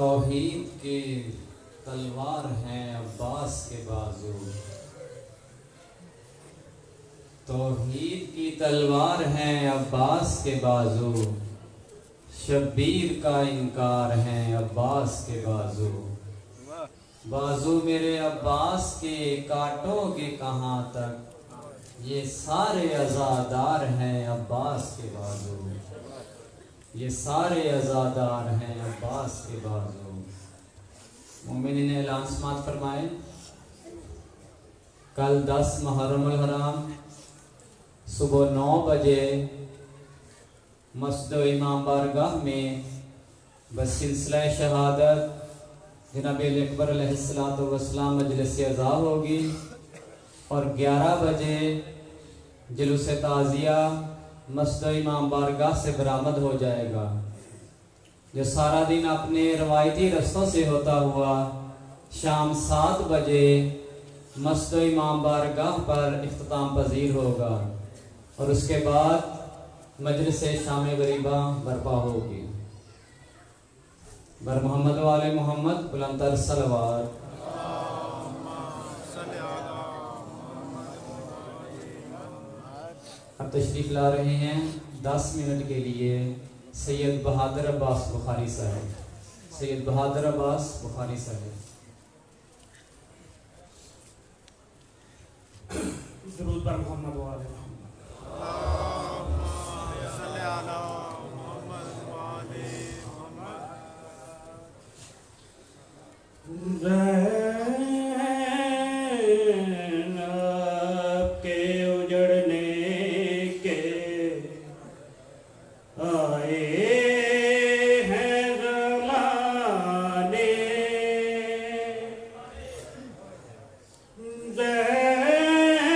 توحید کی تلوار ہیں عباس کے بازو، توحید کی تلوار ہیں عباس کے بازو، شبیر کا انکار ہیں عباس کے بازو، بازو میرے عباس کے کاٹو گے کہاں تک، یہ سارے عزادار ہیں عباس کے بازو، یہ سارے عزادار ہیں عباس کے بازو۔ مومنین اعلان سماعت فرمائے، کل 10 محرم الحرام صبح 9 بجے مسجد امام بارگاہ میں بسلسلہ شہادت جناب اکبر علیہ السلام مجلس عزا ہوگی، اور 11 بجے جلوس تعزیہ مسجد امام بارگاہ سے برآمد ہو جائے گا، جو سارا دن اپنے روایتی رستوں سے ہوتا ہوا شام 7 بجے مسجد امام بارگاہ پر اختتام پذیر ہوگا، اور اس کے بعد مجلس شام غریبہ برپا ہوگی۔ بر محمد و آل محمد بلندتر صلوات۔ اب تشریف لا رہے ہیں 10 منٹ کے لیے سید بہادر عباس بخاری صاحب، سید بہادر عباس بخاری صاحب۔ درود بر محمد و آل محمد۔ زینب کے اجڑنے کے آئے ہیں زمانے، زینب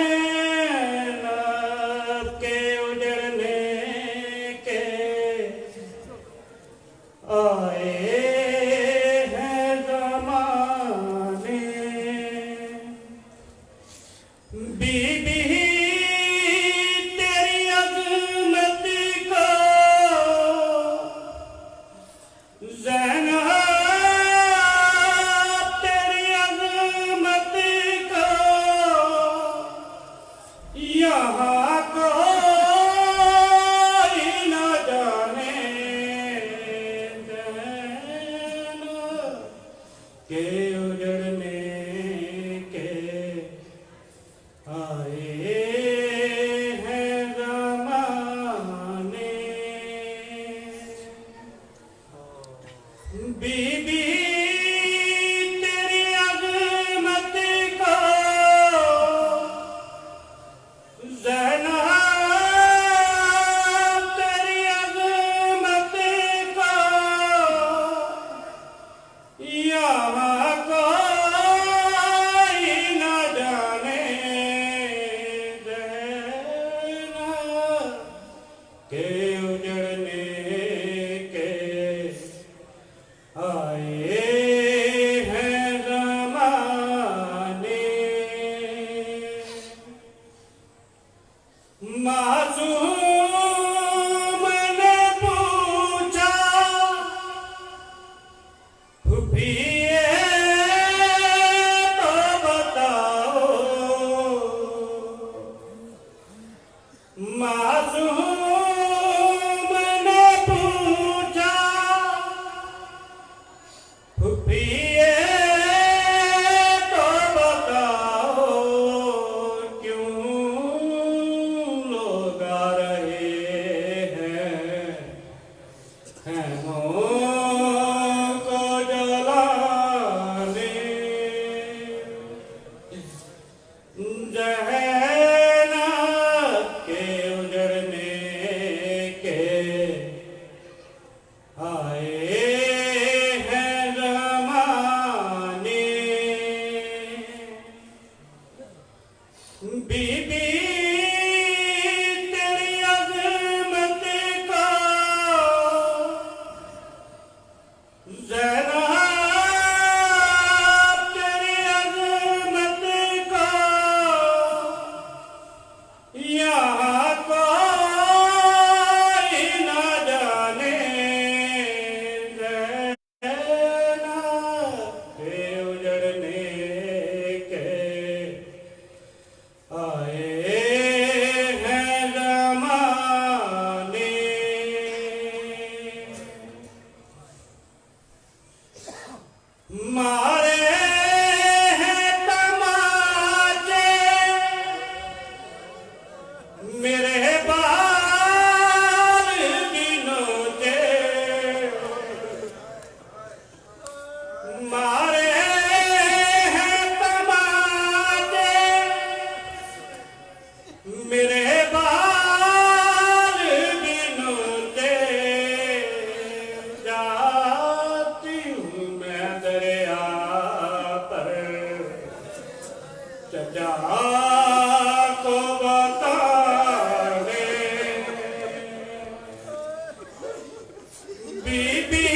بی بی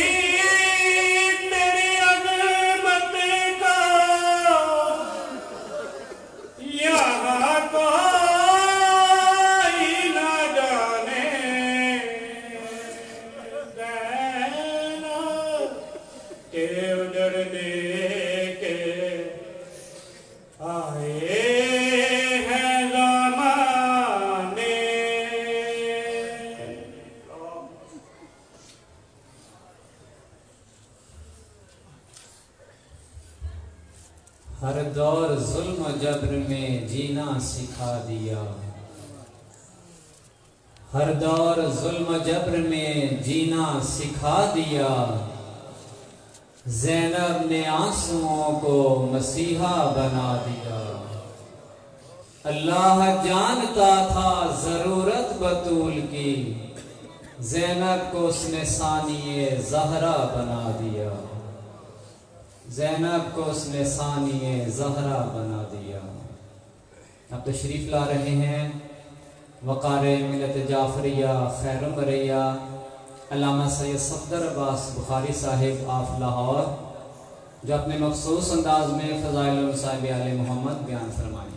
تیری عظمت کا یہاں کوئی نہ جانے زینب کے اجڑنے کے آئے ہیں زمانے. ہر دور ظلم و جبر میں جینا سکھا دیا. ہر دور ظلم و جبر میں جینا سکھا دیا. زینب نے آنسوؤں کو مسیحا بنا دیا. اللہ جانتا تھا ضرورت بطول کی، زینب کو اس نے ثانی زہرا بنا دیا. زینب کو اس نے ثانی زہرا بنا دیا. اب تشریف لا رہے ہیں وقار ملت جعفریہ خیر البریہ علامہ سید صفدر عباس بخاری صاحب آف لاہور، جو اپنے مخصوص انداز میں فضائل المصائب آل محمد بیان فرمائیں.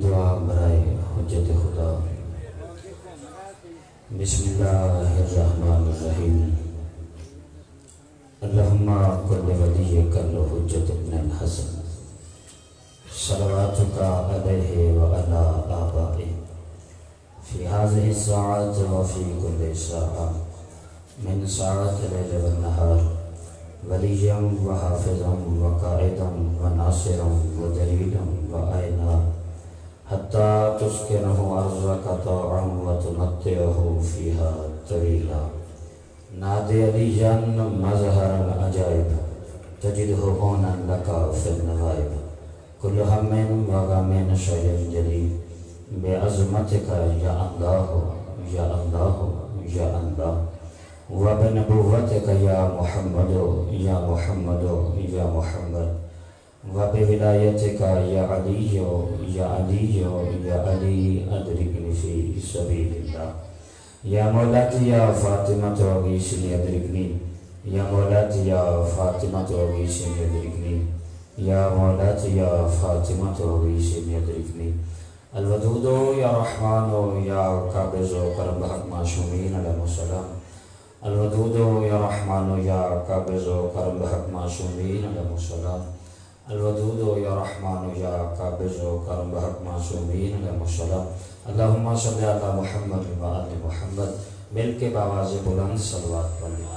دعا برائے حجت خدا. بسم اللہ الرحمن الرحیم. اللہم کل ولیک الحجت ابن الحسن صلواتک علیہ وعلی آبائہ فی هذه الساعات وفی کل ساعة من ساعات اللیل والنہار ولیا وحافظا وقائدا وناصرا ودلیلا وآئنا حتى تسكنه أرضك طوعا وتمتعه فيها طويلا. نادي عليا مظهر العجائب تجده هونا لك في النوائب. كل هم وغم شيء جليل بعظمتك يا الله يا الله يا الله، وبنبوتك يا محمد يا محمد يا محمد، وبولایتک یا علی یا علی یا علی ادرکنی فی سبیل اللہ. یا مولاتی یا فاطمہ اغیثنی ادرکنی، یا مولاتی یا فاطمہ اغیثنی ادرکنی، یا مولاتی یا فاطمہ اغیثنی ادرکنی. الودود یا رحمان یا قابض و کرم بحق معصومین علیہ السلام. الودود یا رحمان یا قابض و کرم بحق معصومین علیہ السلام. الودود یا رحمان یا قابض و کرم بحق معصومین علیہ السلام. اللہم صلی علی محمد و آل محمد. مل کے باواز بلند صلوات پڑھیں.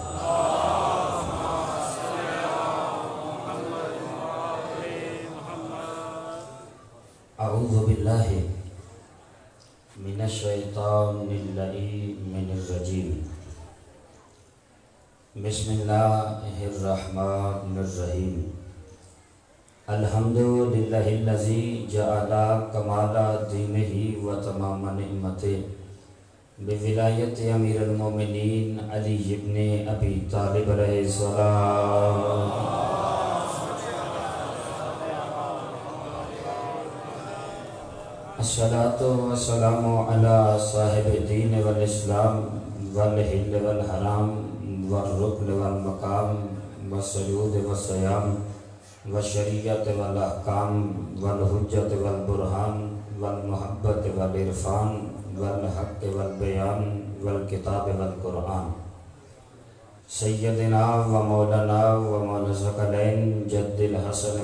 اعوذ باللہ من الشیطان اللعین الرجیم. بسم اللہ الرحمن الرحیم. الحمدللہ الذی جعل کمال دینہ و تمام نعمتہ بولایت امیر المومنین علی ابن ابی طالب علیہ السلام. الصلاۃ والسلام علی صاحب الدین والاسلام والحل والحرام والرکن والمقام والسجود والصیام والشریعت والاحکام والحجت والبرہان والمحبت والعرفان والحق والبیان والکتاب والقرآن. سیدنا و مولانا و مولا ثقلین جد الحسن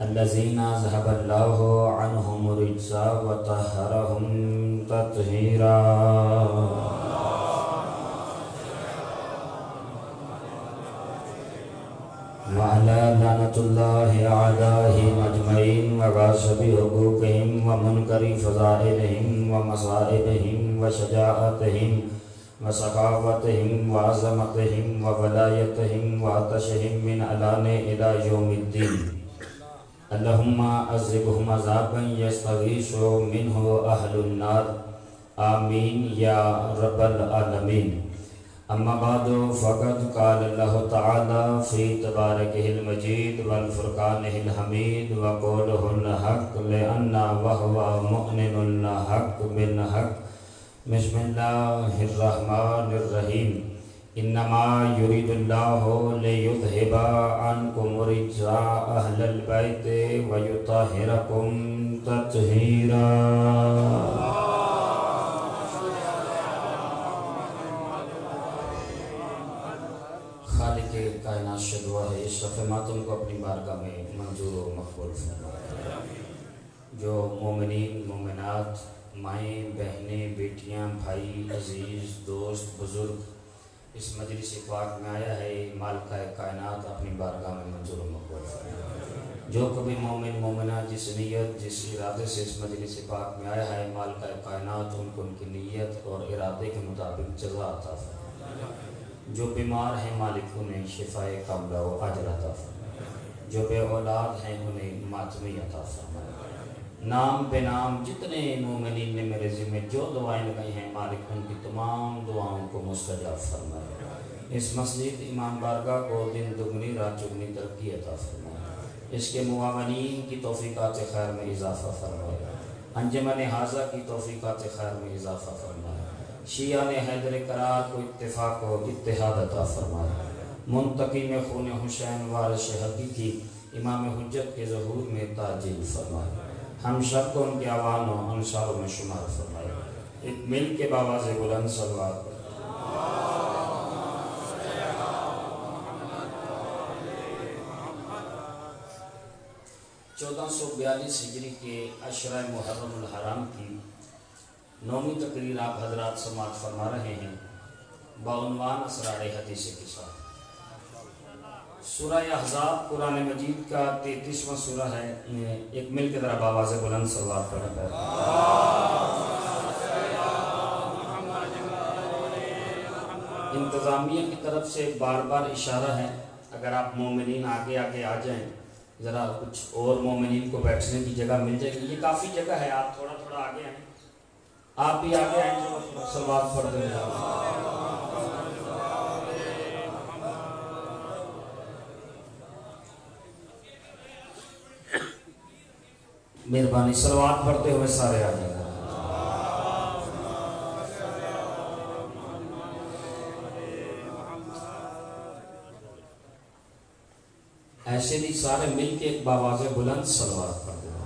الذين ذهب الله عنهم الرجس وطهرهم تطهيرا وعلى لعنة الله أعدائهم أجمعين وغاصب حقوقهم ومنكر فضائلهم ومصائبهم وشجاعتهم وسخاوتهم وعظمتهم وولايتهم وعطشهم من علان إلى يوم الدين اللهم عذبهم عذابا يستغيث منه أهل النار آمين يا رب العالمين أما بعد فقد قال الله تعالى في تباركه المجيد والفرقانه الحميد وقوله الحق لأن وهو مؤمن الحق بالحق بسم الله الرحمن الرحيم إنما يريد الله ليذهب عنكم الرجس أهل البيت ويطهركم تطهيرا خالق کائنات سے دعا ہے اس صفحہ ماتم کو اپنی بارگاہ میں منظور و مقبول فرمائے. جو مومنین مومنات مائیں بہنیں بیٹیاں بھائی عزیز دوست بزرگ اس مجلس پاک میں آیا ہے مالکہ کائنات اپنی بارگاہ میں منظور و مقبول فرمائے. جو کبھی مومن مومنہ جس نیت جس ارادے سے اس مجلس پاک میں آیا ہے مالکہ کائنات ان کو ان کی نیت اور ارادے کے مطابق جزا عطا فرمائے. جو بیمار ہیں مالک انہیں شفائے کاملہ و اجر عطا فرمائے. جو بے اولاد ہیں انہیں ماتمی عطا فرمائے. نام بے نام جتنے مومنین نے میرے ذمہ جو دعائیں لگائی ہیں مالک ان کی تمام دعاؤں کو مستجاب فرمائے. اس مسجد امام بارگاہ کو دن دگنی رات چگنی ترقی عطا فرمائے. اس کے معاونین کی توفیقات خیر میں اضافہ فرمائے. انجمن حاضہ کی توفیقات خیر میں اضافہ فرمائے. شیعہ نے حیدر قرار کو اتفاق و اتحاد عطا فرمائے. منتقم خون حسین وارث حقیقی امام حجت کے ظہور میں تاجیل فرمائے. ہم سب کو ان کے عوان و انصاروں میں شمار فرمائے. ایک مل کے باواز بلند صلوات پر 1442 ہجری کے عشرہ محرم الحرام کی 9ویں تقریر آپ حضرات سماعت فرما رہے ہیں بعنوان اسرار حدیث کے ساتھ. سورہ احزاب قرآن مجید کا 33واں سورہ ہے. ایک مل کے ذرا باواز بلند صلوات پڑھیں. انتظامیہ کی طرف سے بار بار اشارہ ہے اگر آپ مومنین آگے آگے آ جائیں ذرا کچھ اور مومنین کو بیٹھنے کی جگہ مل جائے گی. یہ کافی جگہ ہے آپ تھوڑا تھوڑا آگے آئیں. آپ بھی آگے آئیں جو صلوات پڑھ دیں. مہربانی صلوات پڑھتے ہوئے سارے آ جائیں. ایسے بھی سارے مل کے ایک باواز بلند صلوات پڑھتے ہیں.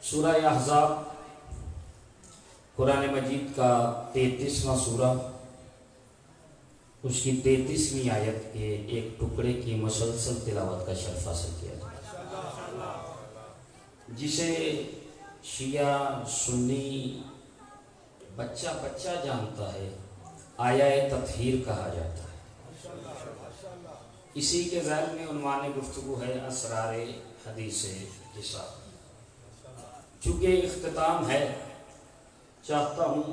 سورہ احزاب قرآن مجید کا 33واں سورہ اس کی 33ویں آیت کے ایک ٹکڑے کی مسلسل تلاوت کا شرف حاصل کیا جائے جسے شیعہ سنی بچہ بچہ جانتا ہے آیہ تطہیر کہا جاتا ہے. اسی کے ذیل میں عنوان گفتگو ہے اسرار حدیث کے ساتھ. چونکہ اختتام ہے چاہتا ہوں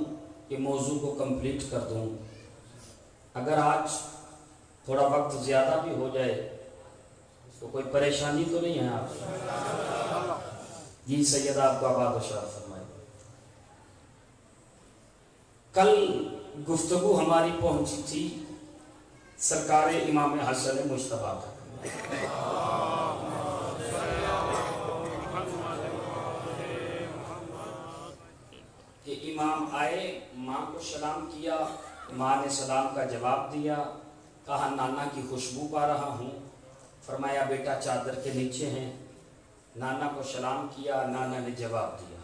کہ موضوع کو کمپلیٹ کر دوں. اگر آج تھوڑا وقت زیادہ بھی ہو جائے تو کوئی پریشانی تو نہیں ہے آپ جی. سیدہ آپ کو آباد و شاد فرمائے. کل گفتگو ہماری پہنچی تھی سرکار امام حسن مجتبیٰ تک. کہ امام آئے، ماں کو سلام کیا، ماں نے سلام کا جواب دیا، کہا نانا کی خوشبو پا رہا ہوں، فرمایا بیٹا چادر کے نیچے ہیں، نانا کو سلام کیا، نانا نے جواب دیا۔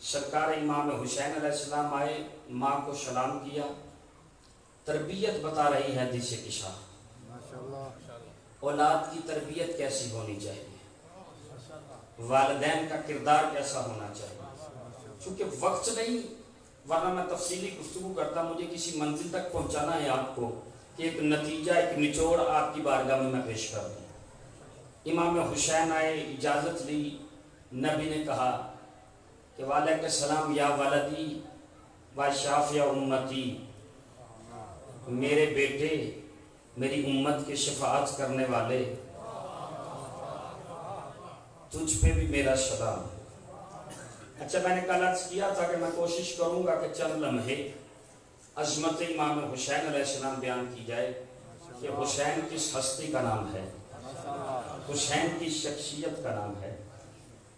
سرکار امام حسین علیہ السلام آئے، ماں کو سلام کیا، تربیت بتا رہی ہے حدیث کشا، اولاد کی تربیت کیسی ہونی چاہیے، والدین کا کردار کیسا ہونا چاہیے۔ چونکہ وقت نہیں، ورنہ میں تفصیلی گفتگو کرتا، مجھے کسی منزل تک پہنچانا ہے آپ کو کہ ایک نتیجہ، ایک نچوڑ آپ کی بارگاہ میں پیش کر دوں۔ امام حسین آئے، اجازت لی، نبی نے کہا کہ وعلیکم السلام یا ولدی و شافع امتی، میرے بیٹے، میری امت کے شفاعت کرنے والے، تجھ پہ بھی میرا سلام۔ اچھا میں نے کل عرض کیا تھا کہ میں کوشش کروں گا کہ چند لمحے عظمت امام حسین علیہ السلام بیان کی جائے کہ حسین کس ہستی کا نام ہے، حسین کی شخصیت کا نام ہے۔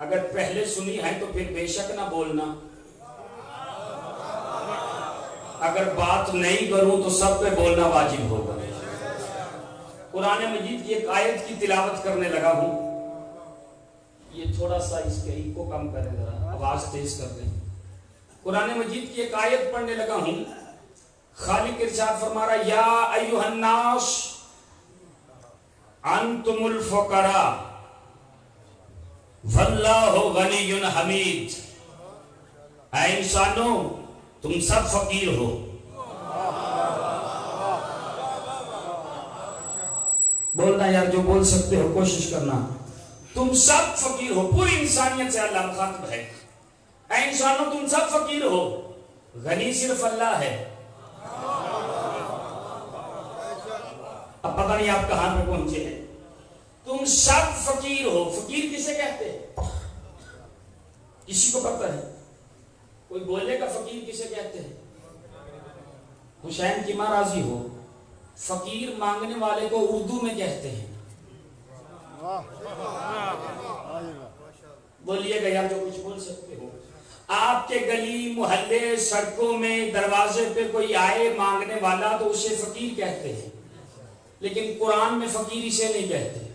اگر پہلے سنی ہے تو پھر بے شک نہ بولنا، اگر بات نہیں کروں تو سب پہ بولنا واجب ہوگا۔ قرآن مجید کی ایک آیت کی تلاوت کرنے لگا ہوں، یہ تھوڑا سا اس کے ایکو کم کریں، ذرا آواز تیز کر دیں۔ قرآن مجید کی ایک آیت پڑھنے لگا ہوں، خالق ارشاد فرما رہا یا ایھا الناس انتم الفقراء واللہ غنی حمید، اے انسانوں تم سب فقیر ہو، بولنا یار جو بول سکتے ہو کوشش کرنا، تم سب فقیر ہو، پوری انسانیت سے اللہ مخاطب ہے، اے انسانوں تم سب فقیر ہو، غنی صرف اللہ ہے۔ اب پتہ نہیں آپ کہاں پہ پہنچے ہیں، تم سب فقیر ہو، فقیر کسے کہتے ہیں؟ کسی کو پتہ ہے؟ کوئی بولے گا فقیر کسے کہتے ہیں؟ حسین کی ماں راضی ہو، فقیر مانگنے والے کو اردو میں کہتے ہیں۔ بولیے گا یار جو کچھ بول سکتے ہو۔ آپ کے گلی محلے سڑکوں میں دروازے پہ کوئی آئے مانگنے والا تو اسے فقیر کہتے ہیں، لیکن قرآن میں فقیر اسے نہیں کہتے۔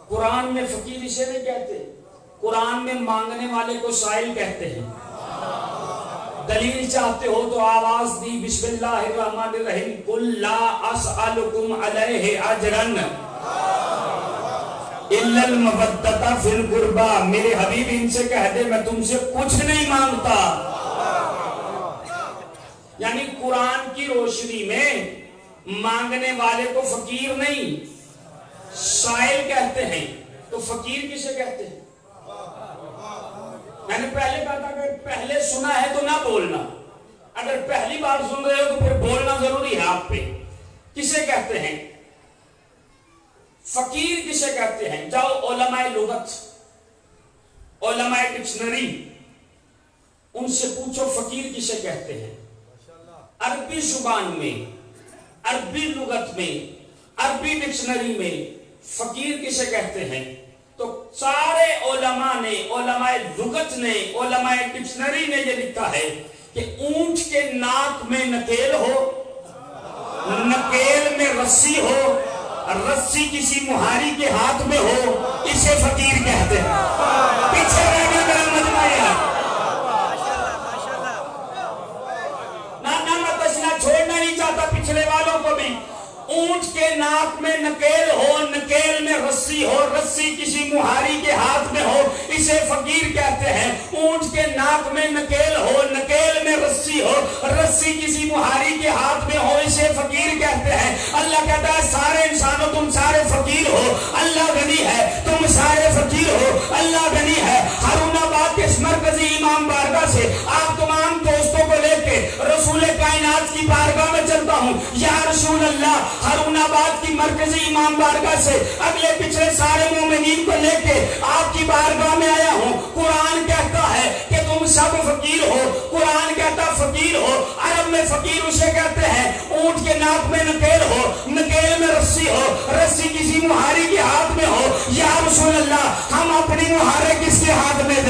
قرآن میں فقیر اسے نہیں کہتے، قرآن میں مانگنے والے کو سائل کہتے ہیں۔ دلیل چاہتے ہو تو آواز دی، بسم اللہ الرحمن الرحیم، قل لا اسألکم علیہ اجرا الا المودۃ فی القربى، میرے حبیب ان سے کہہ دے میں تم سے کچھ نہیں مانگتا۔ یعنی قرآن کی روشنی میں مانگنے والے کو فقیر نہیں سائل کہتے ہیں، تو فقیر کسے کہتے ہیں؟ میں نے پہلے کہا تھا کہ پہلے سنا ہے تو نہ بولنا، اگر پہلی بار سن رہے ہو تو پھر بولنا ضروری ہے آپ پہ۔ کسے کہتے ہیں فقیر؟ کسے کہتے ہیں؟ جاؤ علماء لغت، علماء ڈکشنری، ان سے پوچھو فقیر کسے کہتے ہیں۔ عربی زبان میں، عربی لغت میں، عربی ڈکشنری میں فقیر کسے کہتے ہیں؟ تو سارے علماء نے، علماء لغت نے، علماء ڈکشنری نے یہ لکھا ہے کہ اونٹ کے ناک میں نکیل ہو، نکیل میں رسی ہو، رسی کسی مہاری کے ہاتھ میں ہو، اسے فقیر کہتے ہیں۔ پیچھے رہنے کا مجمع ہے نہ میں تشنا چھوڑنا نہیں چاہتا پچھلے والوں کو بھی۔ اونٹ کے ناک میں نکیل ہو، نکیل میں رسی ہو، رسی کسی مہاری کے ہاتھ میں ہو، اسے فقیر کہتے ہیں۔ اونٹ کے ناک میں نکیل ہو، نکیل میں رسی ہو، رسی کسی مہاری کے ہاتھ میں ہو، اسے فقیر کہتے ہیں۔ اللہ کہتا ہے سارے انسانوں تم سارے فقیر ہو، اللہ غنی ہے، تم سارے فقیر ہو، اللہ غنی ہے۔ ہارون آباد کے اس مرکزی امام بارگاہ سے آپ تمام دوستوں کو لے کے رسول کائنات کی بارگاہ میں چلتا ہوں، یا رسول اللہ، ہارون آباد کی مرکزی امام بارگاہ سے اگلے پچھلے سارے مومنین کو لے کے آپ کی بارگاہ میں آیا ہوں۔ قرآن کہتا ہے کہ تم سب فقیر ہو، قرآن کہتا فقیر ہو، عرب میں فقیر اسے کہتے ہیں اونٹ کے ناک میں نکیل ہو، نکیل میں رسی ہو، رسی کسی مہاری کے ہاتھ میں ہو۔ یا رسول اللہ، ہم اپنی مہارے کس کے ہاتھ میں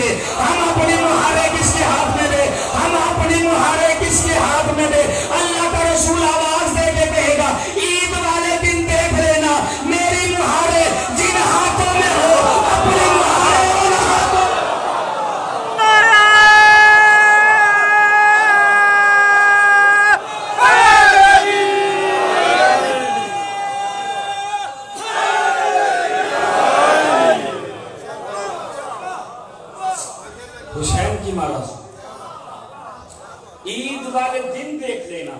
حسین کی مالا عید والے دن دیکھ لینا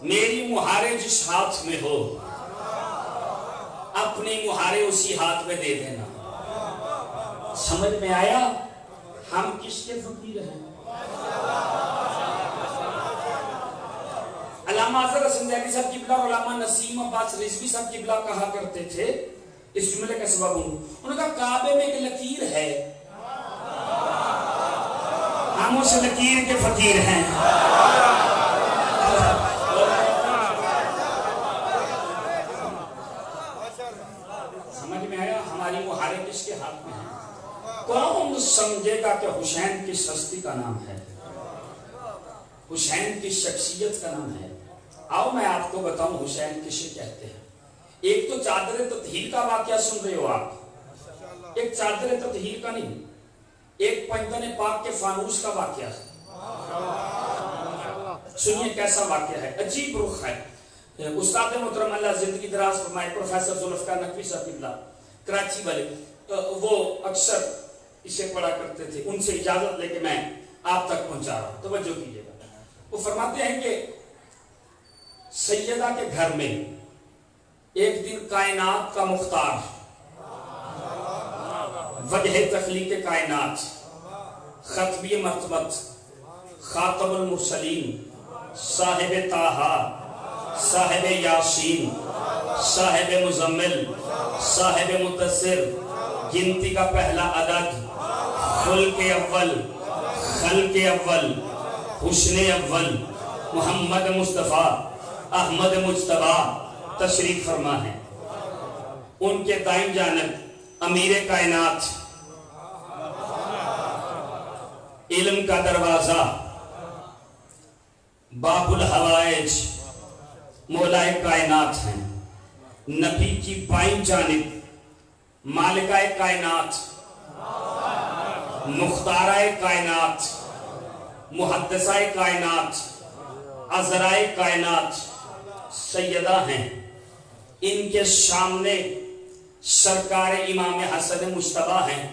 میری مہارے جس ہاتھ میں ہو اپنی مہارے اسی ہاتھ میں دے دینا. سمجھ میں آیا ہم کس کے فقیر ہیں؟ علامہ اظہر حسن دہلوی صاحب قبلہ اور علامہ نسیم عباس رضوی صاحب قبلہ کہا کرتے تھے اس جملے کا سبب انہوں نے کہا کعبے میں ایک لکیر ہے ہم اس لکیر کے فقیر ہیں. سمجھ میں آیا ہماری مہارے کس کے ہاتھ میں ہیں؟ کون سمجھے گا کہ حسین کس ہستی کا نام ہے، حسین کی شخصیت کا نام ہے؟ آؤ میں آپ کو بتاؤں حسین کسے کہتے ہیں. ایک تو چادر تطہیر کا واقعہ سن رہے ہو آپ، ایک چادر تطہیر کا نہیں، ایک پنجتن پاک کے فانوس کا واقعہ ہے. سنیے کیسا واقعہ ہے، عجیب رخ ہے. استاد محترم اللہ زندگی دراز فرمائے پروفیسر ذوالفقار نقوی صاحب قبلہ کراچی والے، وہ اکثر اسے پڑھا کرتے تھے، ان سے اجازت لے کے میں آپ تک پہنچا رہا ہوں، توجہ کیجیے گا. وہ فرماتے ہیں کہ سیدہ کے گھر میں ایک دن کائنات کا مختار، وجہ تخلیق کائنات، ختمی مرتبت، خاتم المرسلین، صاحب طٰہٰ، صاحب یاسین، صاحب مزمل، صاحب مدثر، گنتی کا پہلا عدد، خلق اول، خلق اول، حسن اول، محمد مصطفیٰ احمد مجتبیٰ تشریف فرما ہے. ان کے دائیں جانب امیر کائنات، علم کا دروازہ، باب الحوائج، مولائے کائنات ہیں. نبی کی بائیں جانب مالکہ کائنات، مختارہ کائنات، محدثہ کائنات، عذرائے کائنات سیدہ ہیں. ان کے سامنے سرکار امام حسن مجتبیٰ ہیں،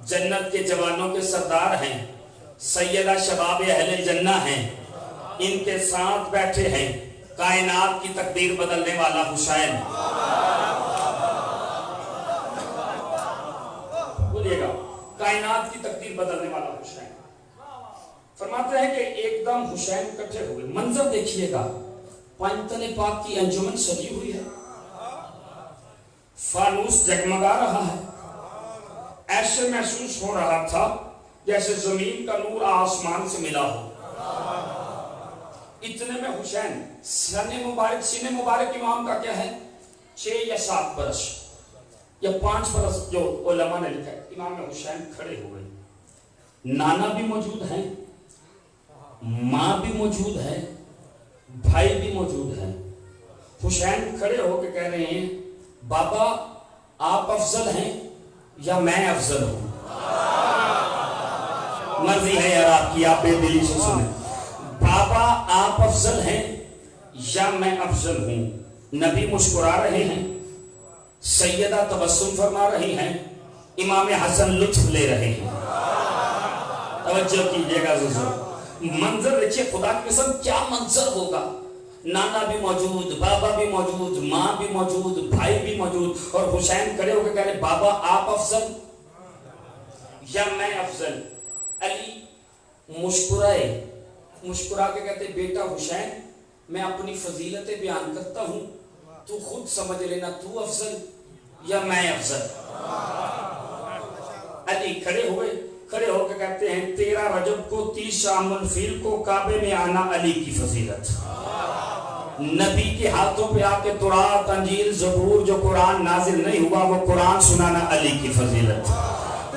جنت کے جوانوں کے سردار ہیں، سیدہ شباب اہل جنہ ہیں. ان کے ساتھ بیٹھے ہیں کائنات کی تقدیر بدلنے والا حسین. بولیے گا کائنات کی تقدیر بدلنے والا حسین. فرماتے ہیں کہ ایک دم حسین اکٹھے ہوئے. منظر دیکھیے گا، پنجتن پاک کی انجمن سجی ہوئی ہے، فانوس جگمگا رہا ہے. ایسے محسوس ہو رہا تھا جیسے زمین کا نور آسمان سے ملا ہو. اتنے میں حسین، سینے مبارک امام کا کیا ہے 6 یا 7 برس یا 5 برس جو علماء نے لکھا ہے. امام حسین کھڑے ہوئے، نانا بھی موجود ہیں، ماں بھی موجود ہے، بھائی بھی موجود ہے. حسین کھڑے ہو کے کہہ رہے ہیں بابا آپ افضل ہیں یا میں افضل ہوں؟ مرضی ہے یار آپ کی، آپ بے دلی سے سنیں. بابا آپ افضل ہیں یا میں افضل ہوں؟ نبی مسکرا رہے ہیں، سیدہ تبسم فرما رہی ہیں، امام حسن لطف لے رہے ہیں. توجہ کیجئے گا ضرور. منظر دیکھیے، خدا کی قسم کیا منظر ہوگا. نانا بھی موجود، بابا بھی موجود، ماں بھی موجود، بھائی بھی موجود، اور حسین کھڑے ہو کے کہہ رہے بابا آپ افضل یا میں افضل؟ علی مسکرا کے کہتے بیٹا حسین میں اپنی فضیلتیں بیان کرتا ہوں، تو خود سمجھ لینا تو افضل یا میں افضل. علی کھڑے ہو کے کہتے ہیں 13 رجب کو 30 شام الفیل کو کعبے میں آنا علی کی فضیلت. نبی کے ہاتھوں پہ آ کے تورات، انجیل، زبور جو قرآن نازل نہیں ہوا وہ قرآن سنانا علی کی فضیلت.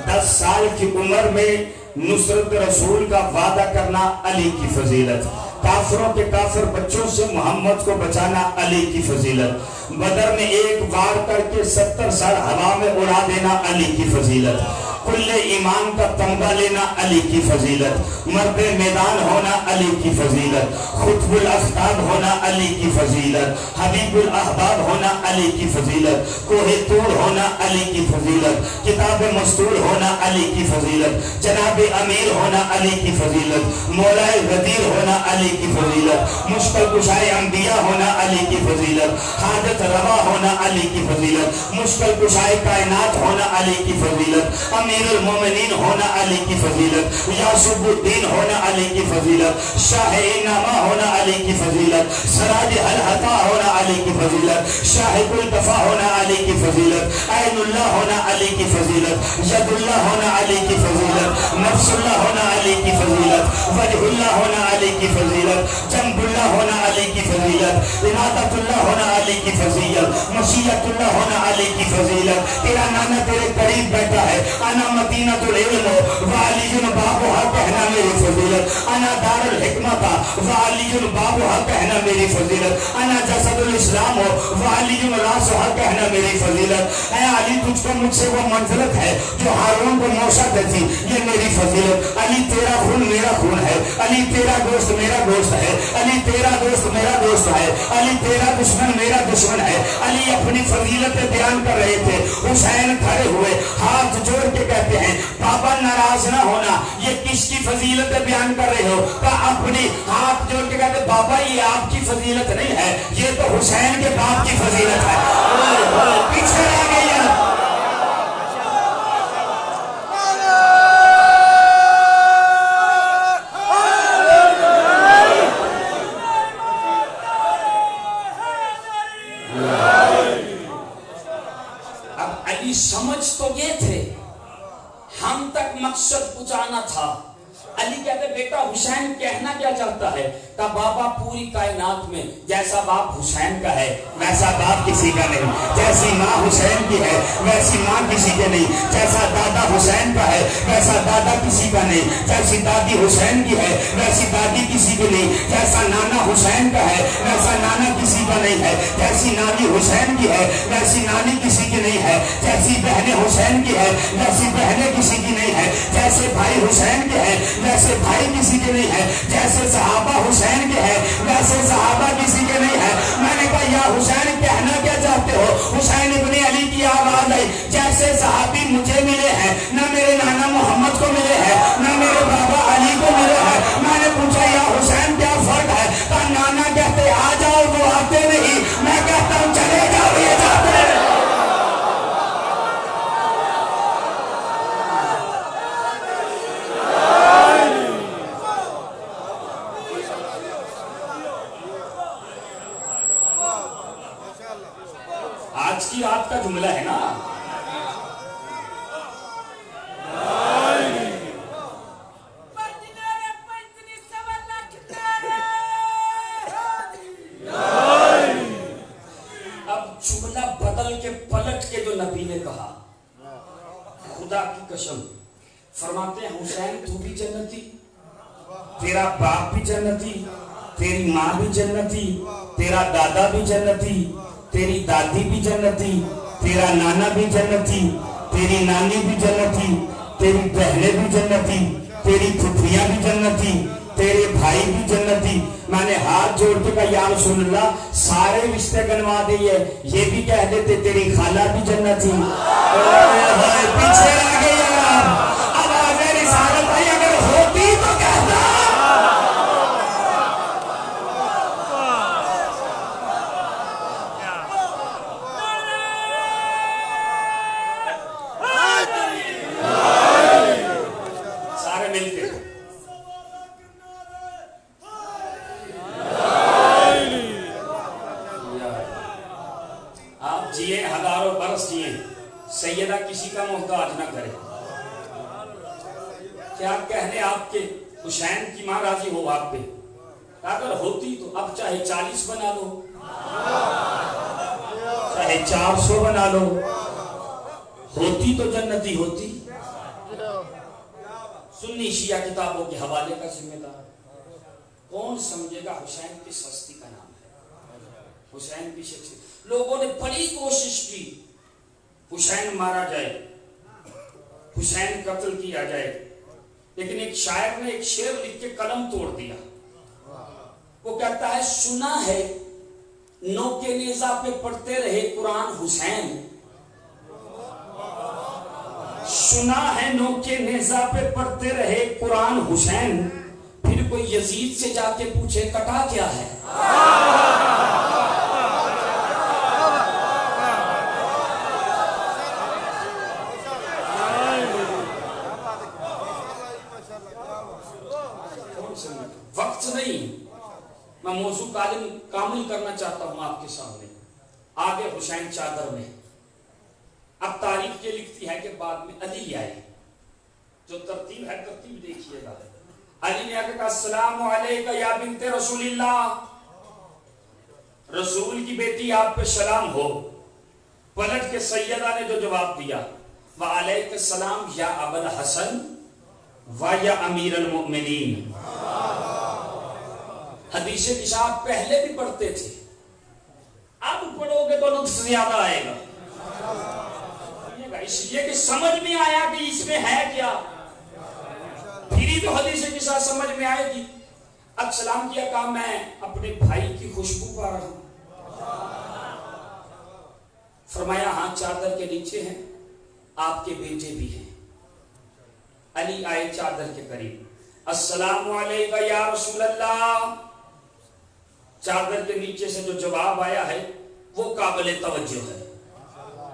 10 سال کی عمر میں نصرت رسول کا وعدہ کرنا علی کی فضیلت. کافروں کے کافر بچوں سے محمد کو بچانا علی کی فضیلت. بدر میں ایک وار کر کے 70 سال ہوا میں اڑا دینا علی کی فضیلت. کل ایمان کا تمغہ لینا علی کی فضیلت، مرد میدان ہونا علی کی فضیلت، خطب الافتاب ہونا علی کی فضیلت، حبیب الاحباب ہونا علی کی فضیلت، کوہ طور ہونا علی کی فضیلت، کتاب مستور ہونا علی کی فضیلت، جناب امیر ہونا علی کی فضیلت، مولائے غدیر ہونا علی کی فضیلت، مشکل کشائے انبیاء ہونا علی کی فضیلت، حاجت روا ہونا علی کی فضیلت، مشکل کشائے کائنات ہونا علی کی فضیلت، امیر المومنین ہونا علی کی فضیلت، یاسب الدین ہونا علی کی فضیلت، شاہ نامہ ہونا علی کی فضیلت، سراج الحطا ہونا علی کی فضیلت، شاہد الدفاع ہونا علی کی فضیلت، عین اللہ ہونا علی کی فضیلت، ید اللہ ہونا علی کی فضیلت، نفس اللہ ہونا علی کی فضیلت، وجہ اللہ ہونا علی کی فضیلت، جنب اللہ ہونا علی کی فضیلت، ارادت اللہ ہونا علی کی فضیلت، مشیت اللہ ہونا علی کی فضیلت، تیرا نانا تیرے قریب بیٹھا ہے، انا مدینۃ العلم وعلی بابھا کہنا میری فضیلت، انا دار الحکمت وعلی بابھا کہنا میری فضیلت، انا جسد الاسلام وعلی راسھا کہنا میری فضیلت، اے علی تجھ کو مجھ سے وہ منزلت ہے جو ہارون کو موسیٰ دیتی، یہ میری فضیلت، علی تیرا خون میرا خون ہے، علی تیرا گوشت میرا گوشت ہے، علی تیرا دوست میرا دوست ہے، علی تیرا دشمن میرا دشمن ہے، علی اپنی فضیلت بیان کر رہے تھے، حسین کھڑے ہوئے ہاتھ جوڑ کے کہتے ہیں بابا ناراض نہ ہونا، یہ کس کی فضیلت بیان کر رہے ہو؟ کہا اپنی ہاتھ جوڑ کے کہتے بابا یہ آپ کی فضیلت نہیں ہے، یہ تو حسین کے باپ کی فضیلت ہے، پیچھے رہ گئی ہے۔ سمجھ تو یہ تھے ہم تک مقصد پہنچانا تھا، علی کہتے بیٹا حسین کہنا کیا چاہتا ہے؟ کہ بابا پوری کائنات میں جیسا باپ حسین کا ہے ویسا باپ کسی کا نہیں، جیسی ماں حسین کی ہے ویسی ماں کسی کے نہیں، جیسا دادا حسین کا ہے ویسا دادا کسی کا نہیں، جیسی دادی حسین کی ہے ویسی دادی کسی کی نہیں، جیسا نانا حسین کا ہے ویسا نانا کسی کا نہیں ہے، جیسی نانی حسین کی ہے ویسی نانی کسی کی نہیں ہے، جیسی بہنیں حسین کی ہے ویسی بہنیں کسی کی نہیں ہے، جیسے بھائی حسین کے ہیں ویسے بھائی کسی کے نہیں ہے، جیسے صحابہ حسین کے ہیں ویسے صحابہ کسی کے نہیں ہے۔ میں نے کہا یا حسین کہنا کیا چاہتے ہو؟ حسین ابن علی کی آواز آئی جیسے صحابی مجھے ملے ہیں نہ میرے نانا محمد کو ملے ہیں نہ میرے بابا علی کو ملے ہیں۔ میں نے پوچھا یا حسین کیا فرق ہے؟ کہا نانا کہتے آ جاؤ وہ آتے نہیں، میں کہتا ہوں چلے جاؤ یہ جاتے ہیں۔ آج کی رات کا جملہ ہے نا، اب جملہ بدل کے پلٹ کے جو نبی نے کہا، خدا کی قسم فرماتے ہیں حسین تو بھی جنتی، تیرا باپ بھی جنتی، تیری ماں بھی جنتی، تیرا دادا بھی جنتی، تیری دادی بھی جنتی، تیرا نانا بھی جنتی، تیری نانی بھی جنتی، تیری بہنیں بھی جنتی، تیری پھپھیاں بھی جنتی، تیرے بھائی بھی جنتی۔ میں نے ہاتھ جوڑ کے کہا یا رسول اللہ سارے رشتے گنوا دیئے، یہ بھی کہہ دیتے تیری خالہ بھی جنتی۔ پیچھے رہ گئی اب آج رسالت آئی، اگر ہوتی تو کہتا۔ سارے ملتے آپ جیے ہزاروں برس جیے، سیدہ کسی کا محتاج نہ کرے۔ کیا کہنے آپ کے حسین کی ماں راضی ہو آپ پہ؟ اگر ہوتی تو اب چاہے 40 بنا لو، چاہے 400 بنا لو، ہوتی تو جنتی ہوتی۔ سنی شیعہ کتابوں کے حوالے کا ذمہ دار کون سمجھے گا حسین کی سستی کا نام ہے؟ حسین کی شخصیت لوگوں نے بڑی کوشش کی حسین مارا جائے، حسین قتل کیا جائے، لیکن ایک شاعر نے ایک شعر لکھ کے قلم توڑ دیا. وہ کہتا ہے سنا ہے نوکے نیزہ پہ پڑھتے رہے قرآن حسین، سنا ہے نوکے نیزہ پہ پڑھتے رہے قرآن حسین، پھر کوئی یزید سے جا کے پوچھے کٹا کیا ہے. وقت نہیں، میں موضوع کامل کرنا چاہتا ہوں آپ کے سامنے. آگے حسین چادر میں، اب تاریخ یہ لکھتی ہے کہ بعد میں علی آئے. جو ترتیب ہے ترتیب دیکھیے گا. علی نے کہا السلام علیکم یا بنت رسول اللہ، رسول کی بیٹی آپ پہ سلام ہو. پلٹ کے سیدہ نے جو جواب دیا وعلیک السلام یا ابا الحسن و یا امیر المؤمنین. حدیث کتاب پہلے بھی پڑھتے تھے، اب پڑھو گے تو لطف زیادہ آئے گا، اس لیے کہ سمجھ میں آیا کہ اس میں ہے کیا، پھر ہی تو حدیث کے ساتھ سمجھ میں آئے گی. اب سلام کیا، کہا میں اپنے بھائی کی خوشبو پا رہا ہوں. فرمایا ہاں چادر کے نیچے ہیں، آپ کے بیٹے بھی ہیں. علی آئے چادر کے قریب، السلام علیکم یا رسول اللہ. چادر کے نیچے سے جو جواب آیا ہے وہ قابل توجہ ہے.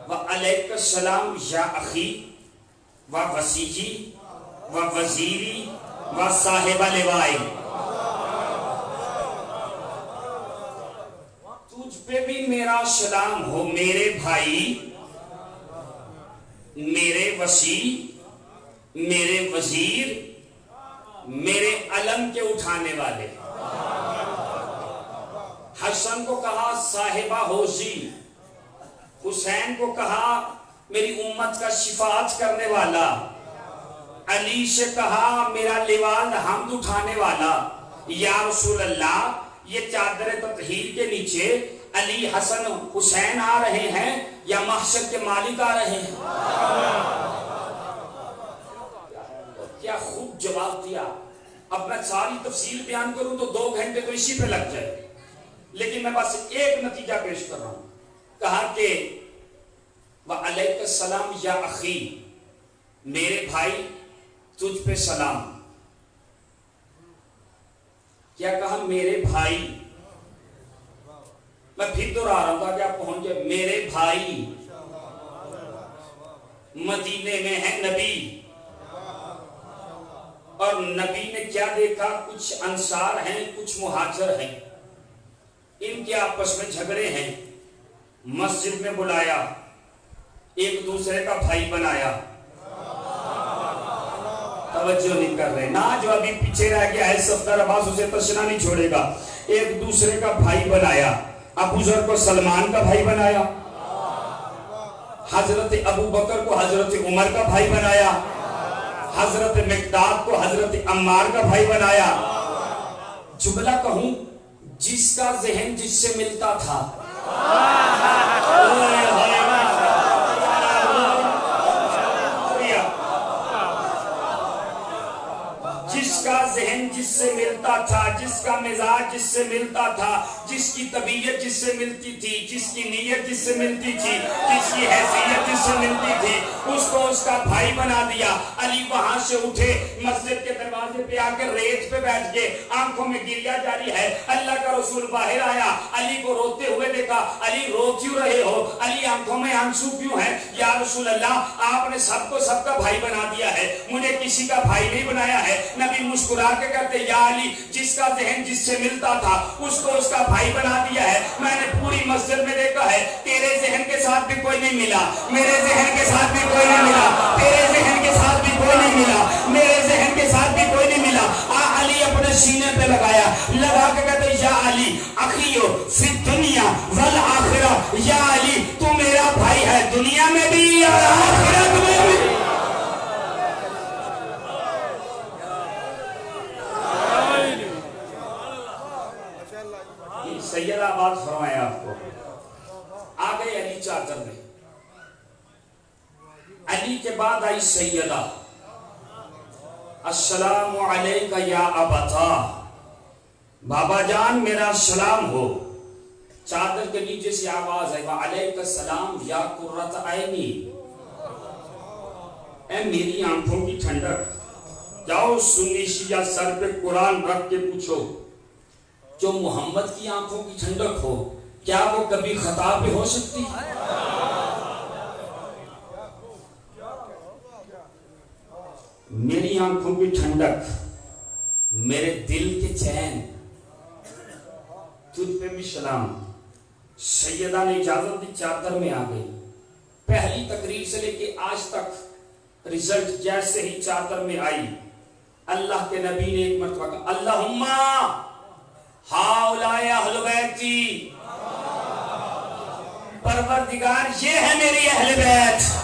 وعلیک السلام یا اخی و وسیجی و وزیری و صاحب لوائی. تجھ پہ بھی میرا سلام ہو میرے بھائی، میرے وسیع، میرے وزیر، میرے علم کے اٹھانے والے. حسن کو کہا صاحبہ ہوشی، حسین کو کہا میری امت کا شفاعت کرنے والا، علی سے کہا میرا لیوان حمد اٹھانے والا. یا رسول اللہ یہ چادر تطہیر کے نیچے علی حسن حسین آ رہے ہیں یا محشر کے مالک آ رہے ہیں؟ کیا خوب جواب دیا. اب میں ساری تفصیل بیان کروں تو 2 گھنٹے تو اسی پہ لگ جائے، لیکن میں بس ایک نتیجہ پیش کر رہا ہوں. کہا کہ وعلیک السلام یا اخی، میرے بھائی تجھ پہ سلام. کیا کہا میرے بھائی، میں پھر دہرا رہا تھا کہ آپ پہنچ جائے. میرے بھائی مدینے میں ہے نبی، اور نبی نے کیا دیکھا، کچھ انصار ہیں کچھ مہاجر ہیں، ان کے آپس میں جھگڑے ہیں. مسجد میں بلایا، ایک دوسرے کا بھائی بنایا. توجہ نہیں کر رہے نا، جو ابھی پیچھے رہ گیا ہے صفدر عباس اسے تشنا نہیں چھوڑے گا. ایک دوسرے کا بھائی بنایا. ابو ذر کو سلمان کا بھائی بنایا، حضرت ابو بکر کو حضرت عمر کا بھائی بنایا، حضرت مقداد کو حضرت عمار کا بھائی بنایا. جملہ کہوں، جس کا ذہن جس سے ملتا تھا، جس کا ذہن جس سے ملتا تھا، جس کا مزاج جس سے ملتا تھا، جس کی طبیعت جس سے ملتی تھی، جس کی نیت جس سے ملتی تھی، جس کی حیثیت جس سے ملتی تھی، اس کو اس کا بھائی بنا دیا. علی وہاں سے اٹھے، مسجد کے دروازے پہ آ کر ریت پہ بیٹھ کے آنکھوں میں گریا جاری ہے. اللہ کا رسول باہر آیا، علی کو روتے ہوئے دیکھا. علی رو کیوں رہے ہو؟ علی آنکھوں میں آنسو کیوں ہیں؟ یا رسول اللہ آپ نے سب کو سب کا بھائی بنا دیا ہے، مجھے کسی کا بھائی نہیں بنایا ہے. نبی مسکرا کے کہتے یا علی، جس کا ذہن جس سے ملتا تھا اس کو اس کا بھائی بنا دیا ہے. میں نے پوری مسجد میں دیکھا ہے، تیرے ذہن کے ساتھ بھی کوئی نہیں ملا، میرے ذہن کے ساتھ بھی کوئی نہیں ملا، تیرے ذہن کے ساتھ بھی کوئی نہیں ملا، میرے ذہن کے ساتھ بھی کوئی نہیں ملا. علی اپنے سینے پہ لگایا، لگا کے کہتے یا علی اخیو فی الدنیا والآخرہ، یا علی تو میرا بھائی ہے دنیا میں بھی اور آخرت میں بھی. سیدہ آباد فرمایا آپ کو. آ گئے علی چادر میں. علی کے بعد اے سیدہ، السلام علیکہ یا ابتا، بابا جان میرا سلام ہو۔ چادر کے نیچے سے آواز ہے وعلیکہ السلام یا قرۃ عینی، اے میری آنکھوں کی ٹھنڈک۔ جاؤ سنی شیعہ سر پہ قرآن رکھ کے پوچھو، جو محمد کی آنکھوں کی ٹھنڈک ہو کیا وہ کبھی خطا پہ ہو سکتی؟ میری آنکھوں کی ٹھنڈک، میرے دل کے چین، تجھ پہ بھی سلام۔ سیدہ نے اجازت دی، چادر میں آ گئی۔ پہلی تقریر سے لے کے آج تک رزلٹ جیسے ہی چادر میں آئی، اللہ کے نبی نے ایک مرتبہ کہا اللہم ہاؤلاء اہل بیتی، پروردگار یہ ہے میری اہل بیت۔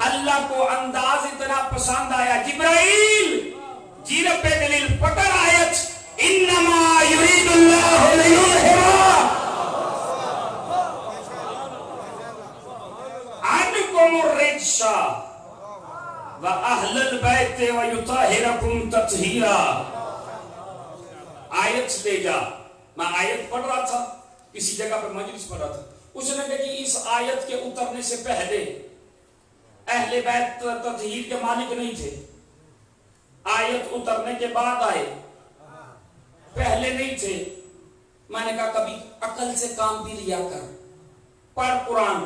اللہ کو انداز اتنا پسند آیا، جبرائیل جی رب دلیل پکڑ آیت انما یرید اللہ لیظہر عنکم الرجس واہل البیت ویطہرکم تطہیرا۔ آیت لے جا، میں آیت پڑھ رہا تھا، کسی جگہ پر مجلس پڑھ رہا تھا، اس نے کہا کہ اس آیت کے اترنے سے پہلے اہل بیت تطہیر کے مالک نہیں تھے، آیت اترنے کے بعد آئے، پہلے نہیں تھے۔ میں نے کہا کبھی عقل سے کام بھی لیا کر، پڑھ قرآن،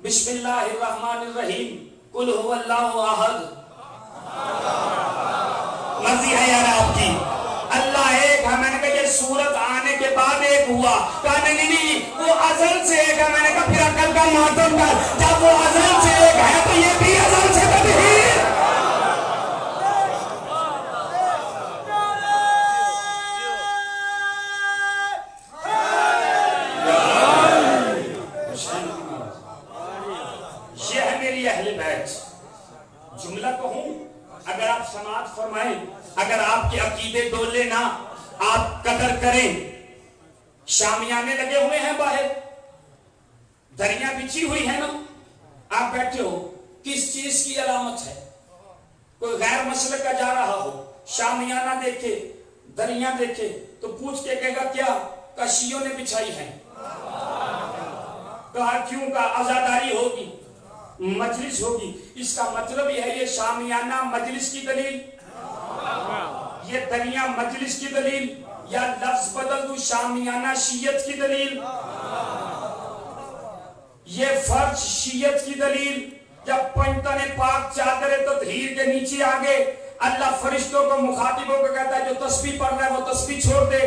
بسم اللہ الرحمن الرحیم، قل هو اللہ احد، مرضی ہے یار آپ کی، اللہ ایک ہے۔ میں نے کہا یہ سورت آنے کے بعد ایک ہوا، کہا نہیں وہ ازل سے ایک ہے۔ میں نے کہا پھر عقل کا ماتم کر، جب وہ ازل سے ایک ہے تو یہ بھی ازل سے تطہیر۔ یہ ہے میری اہل بیت۔ جملہ کہوں، اگر آپ سماعت فرمائیں، اگر آپ کے عقیدے ڈولے نہ، آپ قدر کریں۔ شامیانے لگے ہوئے ہیں باہر، دریاں بچھی ہوئی ہیں نا، آپ بیٹھے ہو، کس چیز کی علامت ہے؟ کوئی غیر مسلک کا جا رہا ہو، شامیانہ دیکھے، دریاں دیکھے تو پوچھ کے کہے گا کیا؟ کشیوں نے بچھائی ہیں۔ کہا کیوں؟ کا عزاداری ہوگی، مجلس ہوگی۔ اس کا مطلب یہ ہے یہ شامیانہ مجلس کی دلیل، یہ دریاں مجلس کی دلیل، یا لفظ بدل دوں شامیانہ شیعت کی دلیل، یہ فرش شیعت کی دلیل۔ جب پنجتن پاک چادر تطہیر کے نیچے آگے، اللہ فرشتوں کو مخاطبوں کو کہتا ہے جو تسبیح پڑھ رہا ہے وہ تسبیح چھوڑ دے،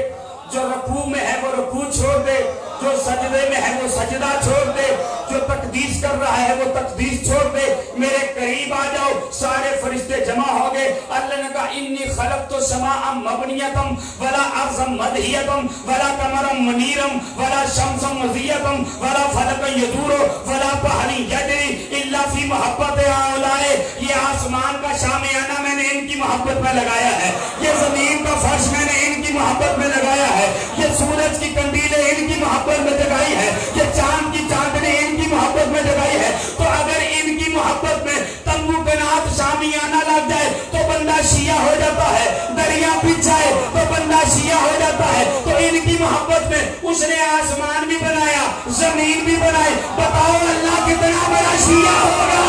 جو رکوع میں ہے وہ رکوع چھوڑ دے، جو سجدے میں ہے وہ سجدہ چھوڑ دے، جو تقدیس کر رہا ہے وہ تقدیس چھوڑ دے، میرے قریب آ جاؤ۔ سارے فرشتے جمع ہو گئے۔ اللہ نے کہا انی خلقت السماء مبنیۃ ولا ارض مدحیۃ ولا قمرا منیرا ولا شمسا مضیۃ ولا فلکا یدور ولا بحر یجری الا فی محبت ہؤلاء۔ یہ آسمان کا شامیانہ میں نے ان کی محبت میں لگایا ہے، یہ زمین کا فرش میں نے ان کی محبت میں لگایا ہے، یہ سورج کی کندیلیں ان کی محبت میں جگائی ہے، یہ چاند کی چاندنی ان کی محبت میں جگائی ہے۔ تو اگر ان کی محبت میں تنبو کنات شامیانہ لگ جائے تو بندہ شیعہ ہو جاتا ہے، دریا بچھ جائے تو بندہ شیعہ ہو جاتا ہے۔ تو ان کی محبت میں اس نے آسمان بھی بنایا، زمین بھی بنائی۔ بتاؤ اللہ کتنا بڑا شیعہ ہوگا؟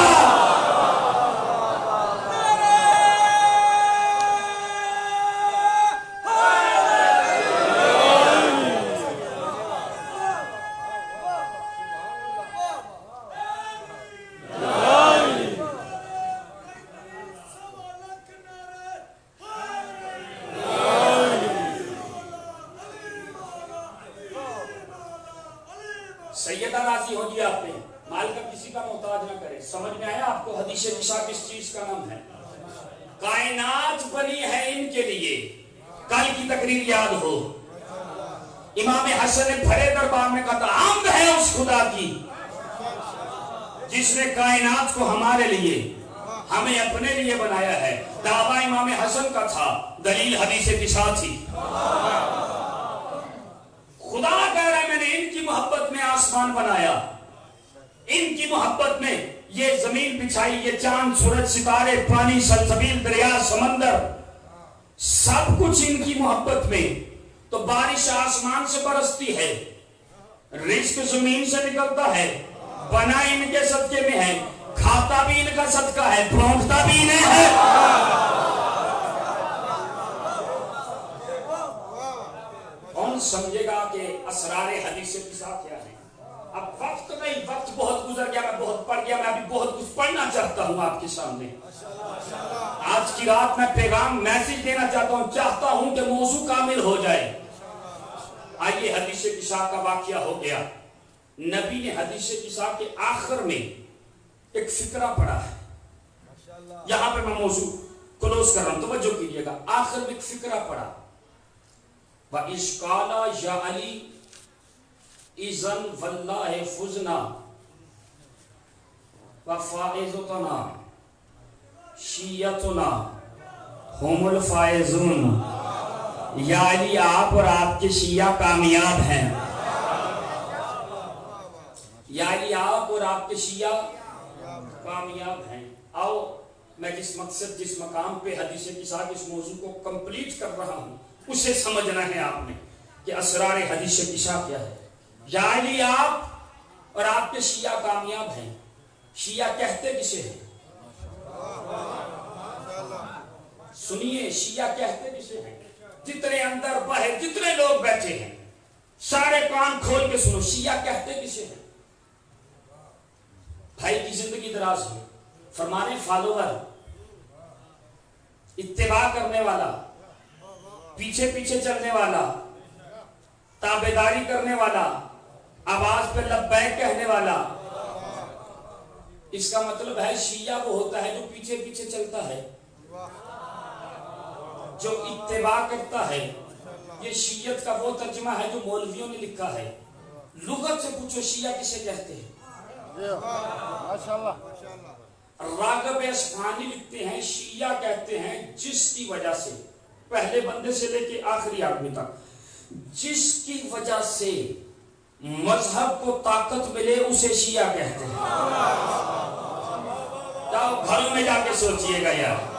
سیدہ راضی ہو گیا آپ نے، مال کا کسی کا محتاج نہ کرے۔ سمجھ میں آیا آپ کو حدیث نشا کس چیز کا نام ہے؟ کائنات بنی ہے ان کے لیے۔ کل کی تقریر یاد ہو، امام حسن نے بھرے دربار میں کہا تھا حمد ہے اس خدا کی جس نے کائنات کو ہمارے لیے، ہمیں اپنے لیے بنایا ہے۔ دعویٰ امام حسن کا تھا، دلیل حدیث نشا تھی۔ خدا کہہ رہا ہے میں نے ان کی محبت میں آسمان بنایا، ان کی محبت میں یہ زمین بچھائی، یہ چاند سورج ستارے پانی سلسبیل دریا سمندر سب کچھ ان کی محبت میں. تو بارش آسمان سے برستی ہے، رزق زمین سے نکلتا ہے، بنا ان کے صدقے میں ہے، کھاتا بھی ان کا صدقہ ہے، پھونکتا بھی انہیں ہے. کون سمجھے گا کہ اسرار حدیث قصہ کیا ہے؟ اب وقت نہیں، وقت بہت گزر گیا، میں بہت پڑھ گیا، میں ابھی بہت کچھ پڑھنا چاہتا ہوں آپ کے سامنے. آج کی رات میں پیغام میسج دینا چاہتا ہوں، چاہتا ہوں کہ موضوع کامل ہو جائے. آئیے حدیث قصہ کا واقعہ ہو گیا. نبی نے حدیث قصہ کے آخر میں ایک فقرہ پڑھا ہے. یہاں پہ میں موضوع کلوز کر رہا ہوں، توجہ کیجئے گا. آخر میں ایک فقرہ پڑھا، وَإِذْ قَالَ يَا عَلِي اِذَنْ وَاللَّهِ فُزْنَا وَفَائِزُتُنَا شِيَّتُنَا هُمُ الْفَائِزُونَ. یا علی آپ اور آپ کے شیعہ کامیاب ہیں. یا علی آپ اور آپ کے شیعہ کامیاب ہیں. آؤ میں جس مقصد جس مقام پہ حدیث قصہ کے اس موضوع کو کمپلیٹ کر رہا ہوں اسے سمجھنا ہے آپ نے کہ اسرار حدیث قصہ کیا ہے. یا علی آپ اور آپ کے شیعہ کامیاب ہیں. شیعہ کہتے کسے ہیں؟ سنیے، شیعہ کہتے کسے ہیں؟ جتنے اندر باہر جتنے لوگ بیٹھے ہیں سارے کان کھول کے سنو، شیعہ کہتے کسے ہیں؟ بھائی کی زندگی دراز ہے، فرمانے فالوور، اتباع کرنے والا، پیچھے پیچھے چلنے والا، تابعداری کرنے والا، آواز پہ لبیک کہنے والا. اس کا مطلب ہے شیعہ وہ ہوتا ہے جو پیچھے پیچھے چلتا ہے، جو اتباع کرتا ہے. یہ شیعت کا وہ ترجمہ ہے جو مولویوں نے لکھا ہے. لغت سے پوچھو شیعہ کسے کہتے ہیں؟ راغب اصفہانی لکھتے ہیں شیعہ کہتے ہیں جس کی وجہ سے، پہلے بندے سے لے کے آخری آدمی تک، جس کی وجہ سے مذہب کو طاقت ملے اسے شیعہ کہتے ہیں. جاؤ گھروں میں جا کے سوچئے گا یار.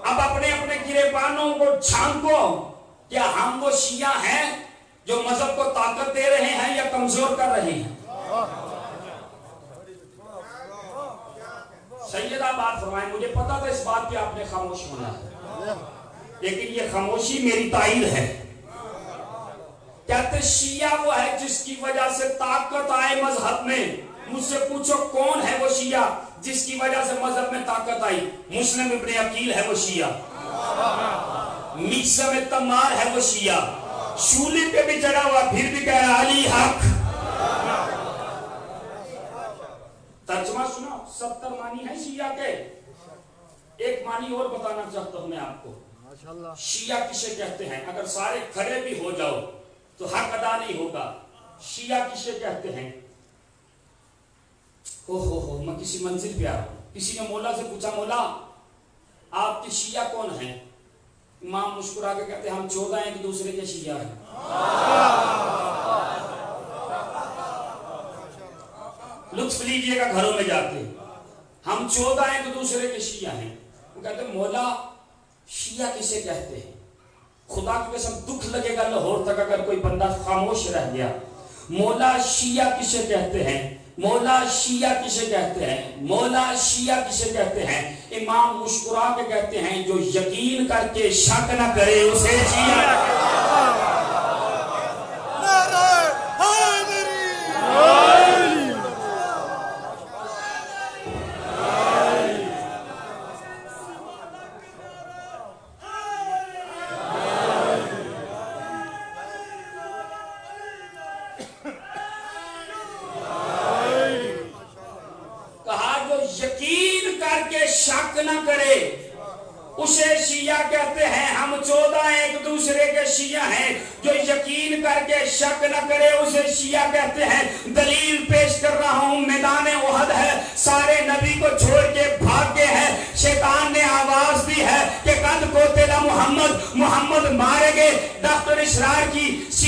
اب اپنے اپنے گریبانوں کو چھانکو، کیا ہم وہ شیعہ ہیں جو مذہب کو طاقت دے رہے ہیں یا کمزور کر رہے ہیں؟ سیدہ بات فرمائیں. مجھے پتا تھا اس بات پہ آپ نے خاموش ہونا ہے، لیکن یہ خاموشی میری تائید ہے. کہتے شیعہ وہ ہے جس کی وجہ سے طاقت آئے مذہب میں. مجھ سے پوچھو کون ہے وہ شیعہ جس کی وجہ سے مذہب میں طاقت آئی؟ مسلم ابن عقیل ہے وہ شیعہ، میسم تمار ہے وہ شیعہ، شولی پہ بھی چڑھا ہوا پھر بھی کہہ رہا علی حق. ترجمہ سنو، 70 معنی ہے شیعہ کے. ایک معنی اور بتانا چاہتا ہوں میں آپ کو. شیعہ کسے کہتے ہیں؟ اگر سارے کھڑے بھی ہو جاؤ تو حق ادا نہیں ہوگا. شیعہ کسے کہتے ہیں؟ ہو میں کسی منزل پہ آ رہا ہوں. کسی نے مولا سے پوچھا، مولا آپ کے شیعہ کون ہیں؟ امام مسکرا کے کہتے ہیں ہم 14 ایک دوسرے کے شیعہ ہیں. لطف لیجئے گا گھروں میں جا کے، ہم 14 ایک دوسرے کے شیعہ ہیں. وہ کہتے ہیں مولا شیعہ کسے کہتے ہیں؟ خدا کی قسم دکھ لگے گا لاہور تک اگر کوئی بندہ خاموش رہ گیا. مولا شیعہ کسے کہتے ہیں؟ مولا شیعہ کسے کہتے ہیں؟ مولا شیعہ کسے کہتے ہیں؟ امام مسکرا کے کہتے ہیں جو یقین کر کے شک نہ کرے اسے شیعہ. شک نہ کرے اسے شیعہ کہتے ہیں. ہم 14 ایک دوسرے کے شیعہ ہیں. جو یقین کر کے شک نہ کرے اسے شیعہ کہتے ہیں. دلیل پیش کر رہا ہوں، میدان احد ہے، سارے نبی کو چھوڑ کے بھاگ گئے ہیں. شیطان نے آواز دی ہے کہ قد قتل محمد، محمد مارے گئے. ڈاکٹر اسرار کی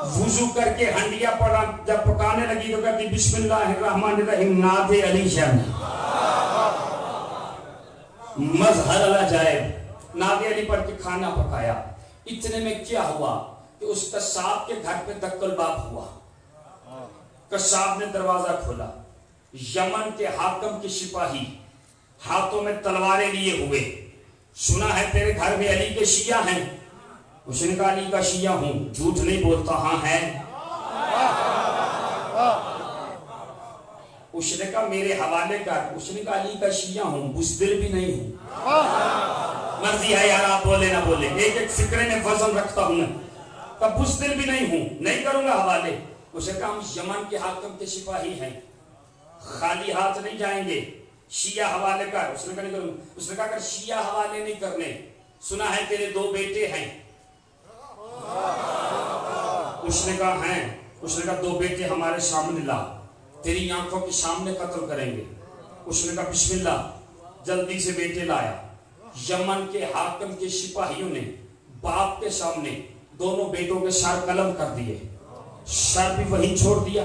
وضو کر کے ہنڈیا پڑا جب پکانے لگی تو کہتی بسم اللہ الرحمن الرحیم ناد علی شان مظہر العجائب ناد علی پڑھ کے کھانا پکایا. اتنے میں کیا ہوا کہ اس قصاب کے گھر پہ دکل باب ہوا. قصاب نے دروازہ کھولا. یمن کے حاکم کے سپاہی ہاتھوں میں تلواریں لیے ہوئے. سنا ہے تیرے گھر میں علی کے شیعہ ہیں. اس نے کہا علی کا شیعہ ہوں. جھوٹ نہیں بولتا. ہاں ہے. اس نے کہا میرے حوالے کر. اس نے کہا علی کا شیعہ ہوں. بزدل بھی نہیں ہوں. مرضی ہے یار آپ بولے نہ بولے. ایک ایک فکرے میں وزن رکھتا ہوں میں. کہا بزدل بھی نہیں ہوں. نہیں کروں گا حوالے. اس نے کہا ہم یمن کے حاکم کے سپاہی ہیں. خالی ہاتھ نہیں جائیں گے. شیعہ حوالے کر. اس نے کہا نہیں کروں. اس نے کہا اگر شیعہ حوالے نہیں کرنے. سنا ہے تیرے 2 بیٹے ہیں. اس نے کہا ہیں. اس نے کہا 2 بیٹے ہمارے سامنے لا. تیری آنکھوں کے سامنے قتل کریں گے. اس نے کہا بسم اللہ. جلدی سے بیٹے لایا. یمن کے حاکم کے سپاہیوں نے باپ کے سامنے دونوں بیٹوں کے سر قلم کر دیے. سر بھی وہیں چھوڑ دیا.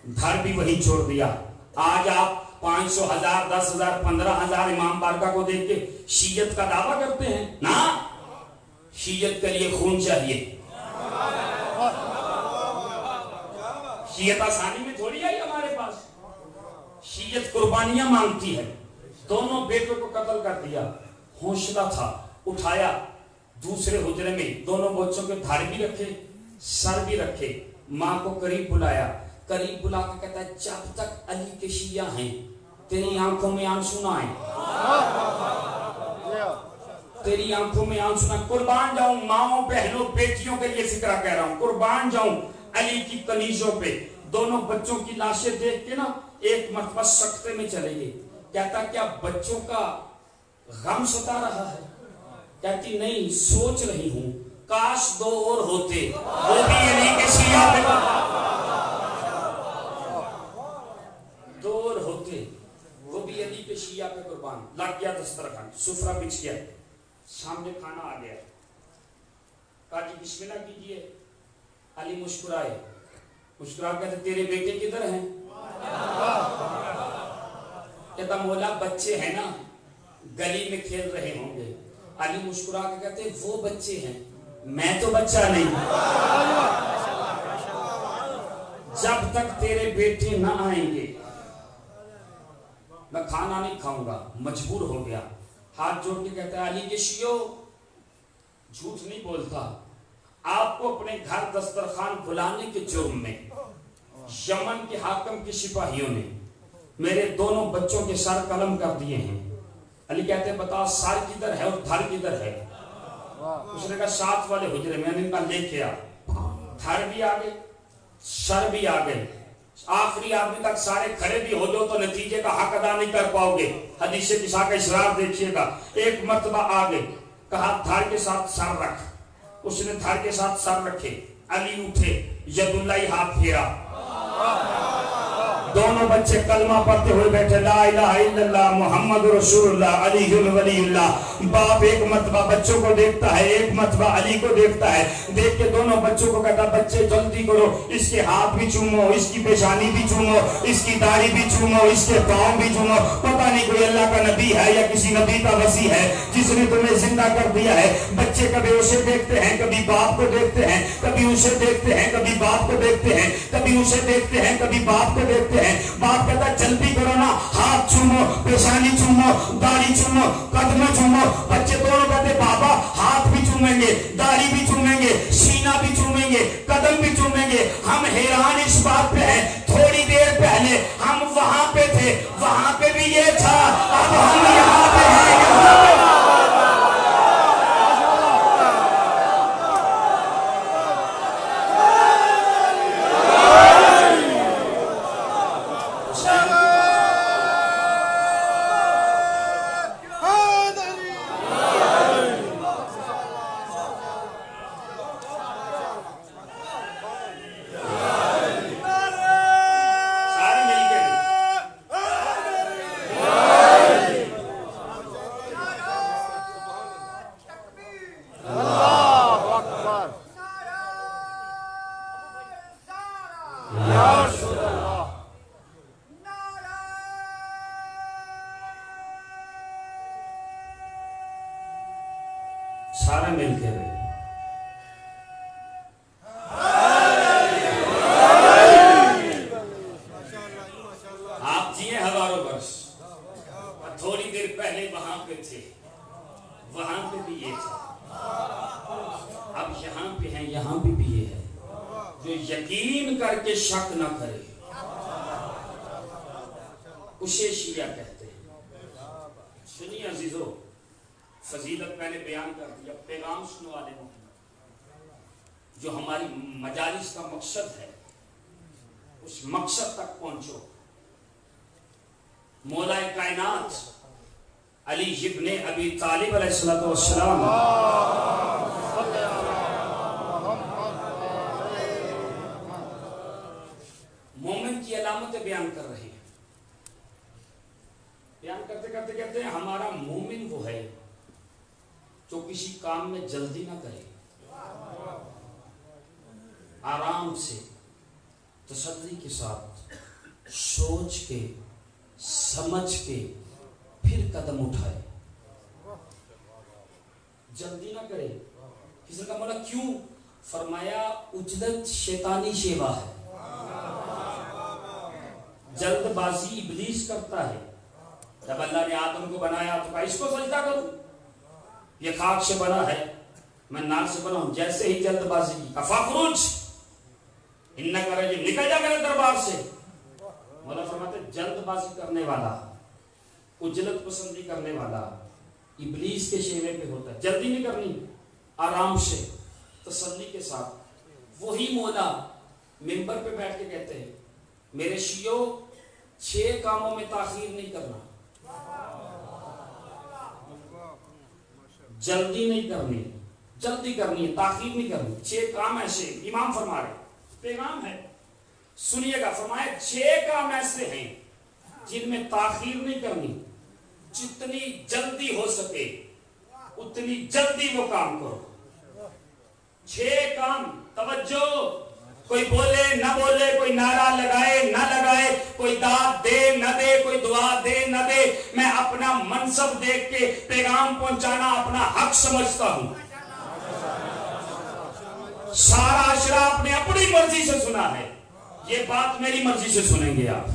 دھر بھی وہیں چھوڑ دیا. آج آپ 500 1000 10,000 15,000 امام بارگاہ کو دیکھ کے شیعت کا دعویٰ کرتے ہیں نا. شیعت کے لیے خون چاہیے. شیعت آسانی میں تھوڑی آئی ہمارے پاس. شیعت قربانیاں مانگتی ہے. دونوں بیٹوں کو قتل کر دیا. حوصلہ تھا. اٹھایا. دوسرے حجرے میں دونوں بچوں کے دھار بھی رکھے سر بھی رکھے. ماں کو قریب بلایا. قریب بلا کے کہتا ہے جب تک علی کے شیعہ ہیں تیری آنکھوں میں آنسو نہ آئے. تیری آنکھوں میں آنسو نہ. قربان جاؤں ماؤں بہنوں بیٹیوں کے لیے فکرہ کہہ رہا ہوں. قربان جاؤں علی کی کنیزوں پہ. دونوں بچوں کی لاشیں دیکھ کے نا ایک مرتبہ سکتے میں چلے گئے. کہتا کیا بچوں کا غم ستا رہا ہے. کہتی نہیں سوچ رہی ہوں کاش 2 اور ہوتے وہ بھی علی کے شیعہ پہ. 2 اور ہوتے وہ بھی علی کے شیعہ پہ قربان. لگ گیا دسترخوان. سفرہ بچھ گیا. سامنے کھانا آ گیا. کہا جی بسم اللہ کیجئے. علی مسکرائے. مسکرا کہتے تیرے بیٹے کدھر ہیں. کہتا مولا بچے ہیں نا گلی میں کھیل رہے ہوں گے. علی مسکرا کے کہتے وہ بچے ہیں میں تو بچہ نہیں. جب تک تیرے بیٹے نہ آئیں گے میں کھانا نہیں کھاؤں گا. مجبور ہو گیا. ہاتھ جوڑ کے کہتا ہے علی کے شیعوں جھوٹ نہیں بولتا. آپ کو اپنے گھر دسترخوان بلانے کے جرم میں یمن کے حاکم کے سپاہیوں نے میرے دونوں بچوں کے سر قلم کر دیے ہیں. علی کہتے ہیں بتا سر کدھر ہے اور دھر کدھر ہے. اس نے کہا 7 والے حجرے میں. نے کہا لے کے آ. دھر بھی آ گئے سر بھی آ گئے. آخری آدمی تک سارے کھڑے بھی ہو جاؤ تو نتیجے کا حق ادا نہیں کر پاؤ گے. حدیث کسا کا اسرار دیکھیے گا. ایک مرتبہ آ گئے. کہا دھر کے ساتھ سر رکھ. اس نے دھر کے ساتھ سر رکھے. علی اٹھے. ید اللہ ہاتھ پھیرا. دونوں بچے کلمہ پڑھتے ہوئے بیٹھے لا الہ الا اللہ محمد رسول اللہ علی ولی اللہ. باپ ایک مرتبہ بچوں کو دیکھتا ہے ایک مرتبہ علی کو دیکھتا ہے. دیکھ کے دونوں بچوں کو کہتا بچے جلدی کرو اس کے ہاتھ بھی چومو اس کی پیشانی بھی چومو اس کی داڑھی بھی چومو اس کے پاؤں بھی چومو. پتہ نہیں کوئی اللہ کا نبی ہے یا کسی نبی کا وصی ہے جس نے تمہیں زندہ کر دیا ہے. بچے کبھی اسے دیکھتے ہیں کبھی باپ کو دیکھتے ہیں کبھی اسے دیکھتے ہیں کبھی باپ کو دیکھتے ہیں کبھی اسے دیکھتے ہیں کبھی باپ کو دیکھتے ہیں. باپ کہتا جلدی کرو نا ہاتھ چومو پیشانی چومو داڑھی چومو قدم چومو. بچے دونوں کہتے بابا ہاتھ بھی چومیں گے داڑھی بھی چومیں گے سینہ بھی چومیں گے قدم بھی چومیں گے. ہم حیران اس بات پہ ہیں تھوڑی دیر پہلے ہم وہاں پہ تھے وہاں پہ بھی یہ تھا اب ہم یہاں پہ ہیں یہاں پہ. سارے مل کے رہے. آپ جیے ہزاروں برس، اور تھوڑی دیر پہلے وہاں پہ تھے، وہاں پہ بھی یہ تھا، اب یہاں پہ ہیں، یہاں پہ بھی یہ ہے. جو یقین کر کے شک نہ کرے اسے شیعہ کہتے ہیں. سنیے عزیزو، فضیلت میں نے بیان کر دیا. پیغام سنو والے محمد، جو ہماری مجالس کا مقصد ہے اس مقصد تک پہنچو. مولا کائنات علی ابن ابی طالب علیہ السلام مومن کی علامتیں بیان کر رہے ہیں. بیان کرتے کرتے کہتے ہیں ہمارا مومن وہ ہے جو کسی کام میں جلدی نہ کرے، آرام سے تسلی کے ساتھ سوچ کے سمجھ کے پھر قدم اٹھائے. جلدی نہ کرے. کسی کا مولا کیوں؟ فرمایا عجلت شیطانی شیوا ہے. جلد بازی ابلیس کرتا ہے. جب اللہ نے آدم کو بنایا تو کہا اس کو سجدہ کرو، یہ خاک سے بنا ہے، میں نار سے بنا ہوں. جیسے ہی جلد بازی کی فخرج انکا رجیم، نکل جا میرے دربار سے. مولا فرماتے جلد بازی کرنے والا، عجلت پسندی کرنے والا ابلیس کے شیوے پہ ہوتا ہے. جلدی نہیں کرنی، آرام سے تسلی کے ساتھ. وہی مولا منبر پہ بیٹھ کے کہتے ہیں میرے شیعو 6 کاموں میں تاخیر نہیں کرنا، جلدی نہیں کرنی، جلدی کرنی ہے، تاخیر نہیں کرنی. 6 کام ایسے امام فرما رہے، پیغام ہے سنیے گا. فرمایا 6 کام ایسے ہیں جن میں تاخیر نہیں کرنی، جتنی جلدی ہو سکے اتنی جلدی وہ کام کرو. 6 کام، توجہ، کوئی بولے نہ بولے، کوئی نعرہ لگائے نہ لگائے، کوئی داد دے نہ دے، کوئی دعا دے نہ دے، میں اپنا منصب دیکھ کے پیغام پہنچانا اپنا حق سمجھتا ہوں. سارا عشرہ آپ نے اپنی مرضی سے سنا ہے، یہ بات میری مرضی سے سنیں گے آپ.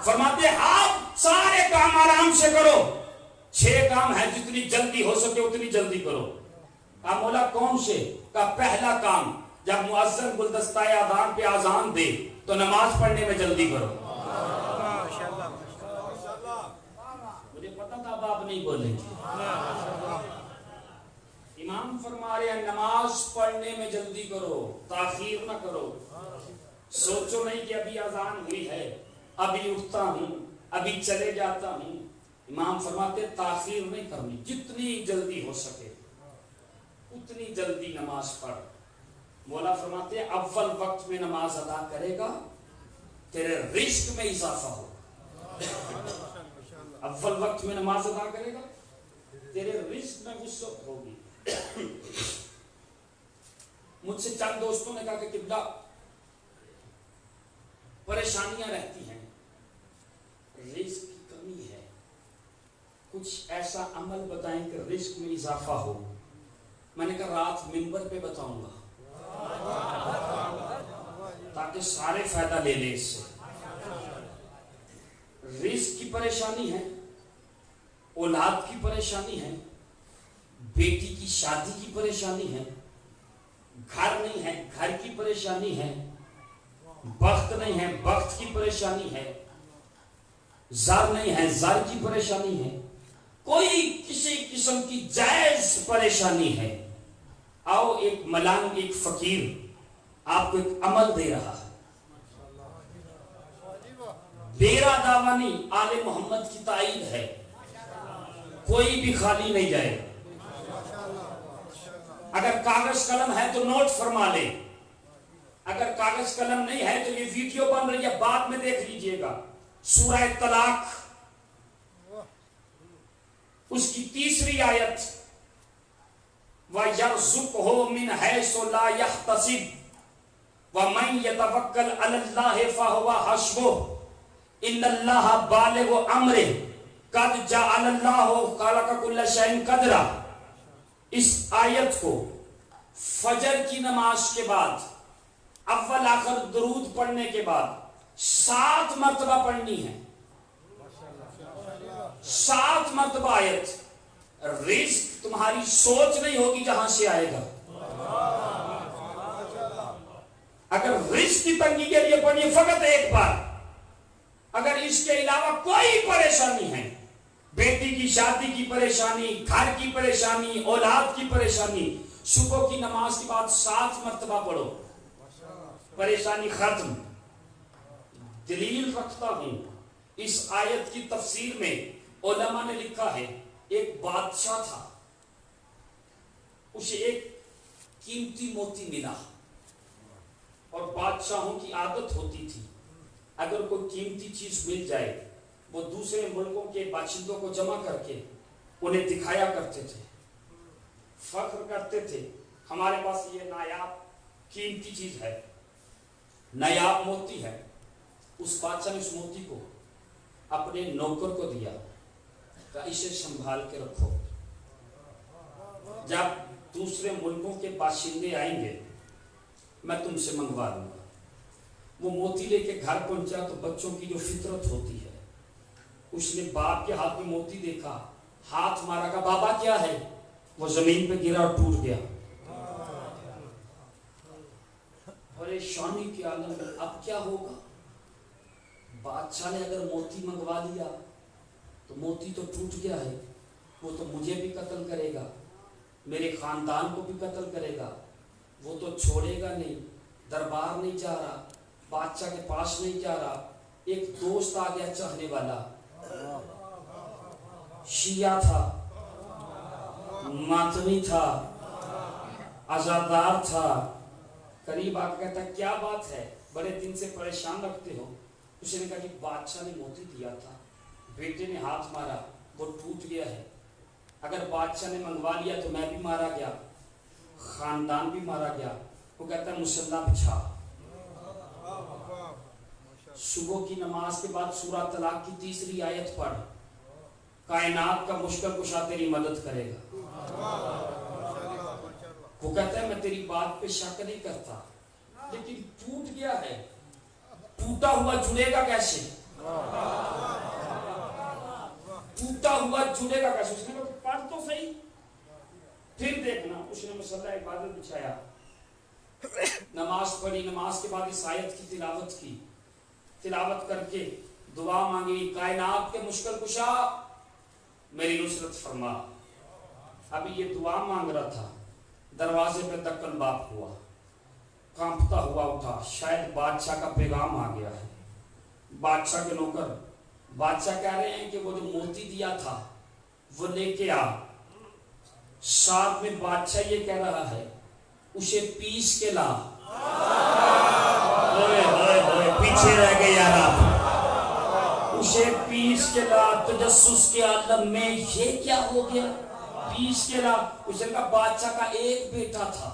فرماتے آپ سارے کام آرام سے کرو. 6 کام ہے جتنی جلدی ہو سکے اتنی جلدی کرو. کہا مولا کون سے؟ کہا پہلا کام جب مؤذن گلدستہ اذان پہ اذان دے تو نماز پڑھنے میں جلدی کرو. مجھے پتا تھا اب آپ نہیں بولیں گے. امام فرما رہے ہیں نماز پڑھنے میں جلدی کرو، تاخیر نہ کرو. سوچو نہیں کہ ابھی اذان ہوئی ہے، ابھی اٹھتا ہوں، ابھی چلے جاتا ہوں. امام فرماتے تاخیر نہیں کرنی، جتنی جلدی ہو سکے اتنی جلدی نماز پڑھ. مولا فرماتے ہیں اول وقت میں نماز ادا کرے گا تیرے رزق میں اضافہ ہو. اول وقت میں نماز ادا کرے گا تیرے رزق میں وسعت ہوگی. مجھ سے چند دوستوں نے کہا کہ قبلہ پریشانیاں رہتی ہیں، رزق کی کمی ہے، کچھ ایسا عمل بتائیں کہ رزق میں اضافہ ہو. میں نے کہا رات منبر پہ بتاؤں گا تاکہ سارے فائدہ لے لیں اس سے. رزق کی پریشانی ہے، اولاد کی پریشانی ہے، بیٹی کی شادی کی پریشانی ہے، گھر نہیں ہے گھر کی پریشانی ہے، بخت نہیں ہے بخت کی پریشانی ہے، زر نہیں ہے زر کی پریشانی ہے، کوئی کسی قسم کی جائز پریشانی ہے. آؤ ایک ملانگ ایک فقیر آپ کو ایک عمل دے رہا ہے. میرا دعویٰ نہیں، آل محمد کی تائید ہے، کوئی بھی خالی نہیں جائے. اگر کاغذ قلم ہے تو نوٹ فرما لے، اگر کاغذ قلم نہیں ہے تو یہ ویڈیو بن رہی ہے بعد میں دیکھ لیجئے گا. سورہ طلاق اس کی 3 آیت وَيَرْزُقْهُ مِنْ حَيْثُ لَا يَحْتَسِبُ وَمَنْ يَتَوَكَّلْ عَلَى اللَّهِ فَهُوَ حَسْبُهُ إِنَّ اللَّهَ بَالِغُ أَمْرِهِ قَدْ جَعَلَ اللَّهُ خَلَقَ كُلَّ شَيْءٍ قَدْرًا اس آیت کو فجر کی نماز کے بعد اول آخر درود پڑھنے کے بعد 7 مرتبہ پڑھنی ہے. 7 مرتبہ آیت. رزق تمہاری سوچ نہیں ہوگی جہاں سے آئے گا. اگر رزق کی تنگی کے لیے پڑھیے فقط ایک بار. اگر اس کے علاوہ کوئی پریشانی ہے، بیٹی کی شادی کی پریشانی، گھر کی پریشانی، اولاد کی پریشانی، صبح کی نماز کے بعد 7 مرتبہ پڑھو، پریشانی ختم. دلیل رکھتا ہوں اس آیت کی تفسیر میں علماء نے لکھا ہے ایک بادشاہ تھا، اسے ایک قیمتی موتی ملا، اور بادشاہوں کی عادت ہوتی تھی اگر کوئی قیمتی چیز مل جائے وہ دوسرے ملکوں کے باشندوں کو جمع کر کے انہیں دکھایا کرتے تھے، فخر کرتے تھے ہمارے پاس یہ نایاب قیمتی چیز ہے، نایاب موتی ہے. اس بادشاہ نے اس موتی کو اپنے نوکر کو دیا کہ اسے سنبھال کے رکھو، جب دوسرے ملکوں کے باشندے آئیں گے میں تم سے منگوا لوں گا. وہ موتی لے کے گھر پہنچا تو بچوں کی جو فطرت ہوتی ہے، اس نے باپ کے ہاتھ میں موتی دیکھا، ہاتھ مارا کہ بابا کیا ہے، وہ زمین پہ گرا اور ٹوٹ گیا. پریشانی کے عالم میں اب کیا ہوگا؟ بادشاہ نے اگر موتی منگوا لیا تو موتی تو ٹوٹ گیا ہے، وہ تو مجھے بھی قتل کرے گا، میرے خاندان کو بھی قتل کرے گا، وہ تو چھوڑے گا نہیں. دربار نہیں جا رہا، بادشاہ کے پاس نہیں جا رہا. ایک دوست آ گیا چاہنے والا، شیعہ تھا، ماتمی تھا، عزادار تھا. قریب آ کے کہتا کیا بات ہے، بڑے دن سے پریشان رکھتے ہو. اس نے کہا کہ بادشاہ نے موتی دیا تھا، بیٹے نے ہاتھ مارا، وہ ٹوٹ گیا ہے. اگر بادشاہ نے منگوا لیا تو میں بھی مارا گیا، خاندان بھی مارا گیا. وہ کہتا ہے مسلح بچھا. صبح کی نماز کے بعد سورہ طلاق کی 3 آیت پڑھ، کائنات کا مشکل کشا تیری مدد کرے گا. وہ کہتا ہے میں تیری بات پہ شک نہیں کرتا، لیکن ٹوٹ گیا ہے، ٹوٹا ہوا جڑے گا کیسے؟ ٹوٹا ہوا جڑے گا کیسے؟ اس نے کہا پڑھ تو صحیح. پھر دیکھنا، اس نے مصلی عبادت بچھایا، نماز پڑھی، نماز کے بعد اس آیت کی تلاوت کی، تلاوت کر کے دعا مانگی، کائنات کے مشکل کشا میری نصرت فرما. ابھی یہ دعا مانگ رہا تھا، دروازے پہ دکن باپ ہوا، کانپتا ہوا اٹھا، شاید بادشاہ کا پیغام آ گیا ہے. بادشاہ کے نوکر بادشاہ کہہ رہے ہیں کہ وہ جو موتی دیا تھا وہ لے کے آ. ساتھ میں بادشاہ یہ کہہ رہا ہے اسے پیس کے لا. پیچھے رہ گئے یار، اسے پیس کے لا. تجسس کے عالم میں یہ کیا ہو گیا؟ پیس کے لا. اس نے کہا بادشاہ کا ایک بیٹا تھا،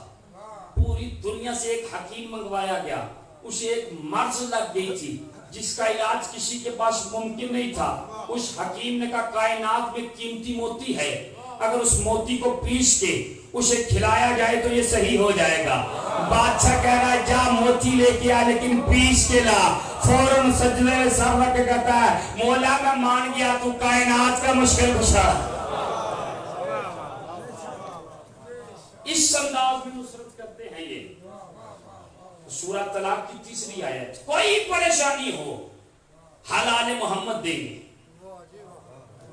پوری دنیا سے ایک حکیم منگوایا گیا، اسے ایک مرض لگ گئی تھی جس کا علاج کسی کے پاس ممکن نہیں تھا. اس حکیم نے کہا کائنات میں قیمتی موتی ہے، اگر اس موتی کو پیس کے اسے کھلایا جائے تو یہ صحیح ہو جائے گا. بادشاہ کہہ رہا ہے جا موتی لے کے آ، لیکن پیس کے لا. فوراً سجدے میں سر رکھ کے کہتا ہے مولا میں مان گیا، تو کائنات کا مشکل کشا. اس انداز میں نصرت کرتے ہیں یہ. سورہ طلاق کی 3 آیت. کوئی پریشانی ہو حلال محمد دیں گے،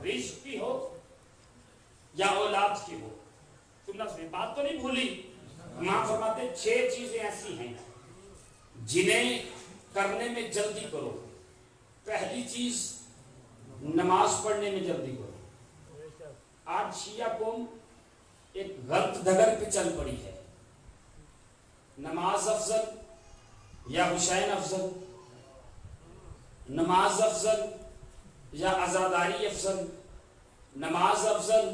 رزق کی ہو یا اولاد کی ہو. تم نے بات تو نہیں بھولی؟ ماں فرماتے 6 چیزیں ایسی ہیں جنہیں کرنے میں جلدی کرو. پہلی چیز نماز پڑھنے میں جلدی کرو. آج شیعہ قوم ایک غلط ڈگر پہ چل پڑی ہے. نماز افضل یا حسین افضل، نماز افضل یا عزاداری افضل، نماز افضل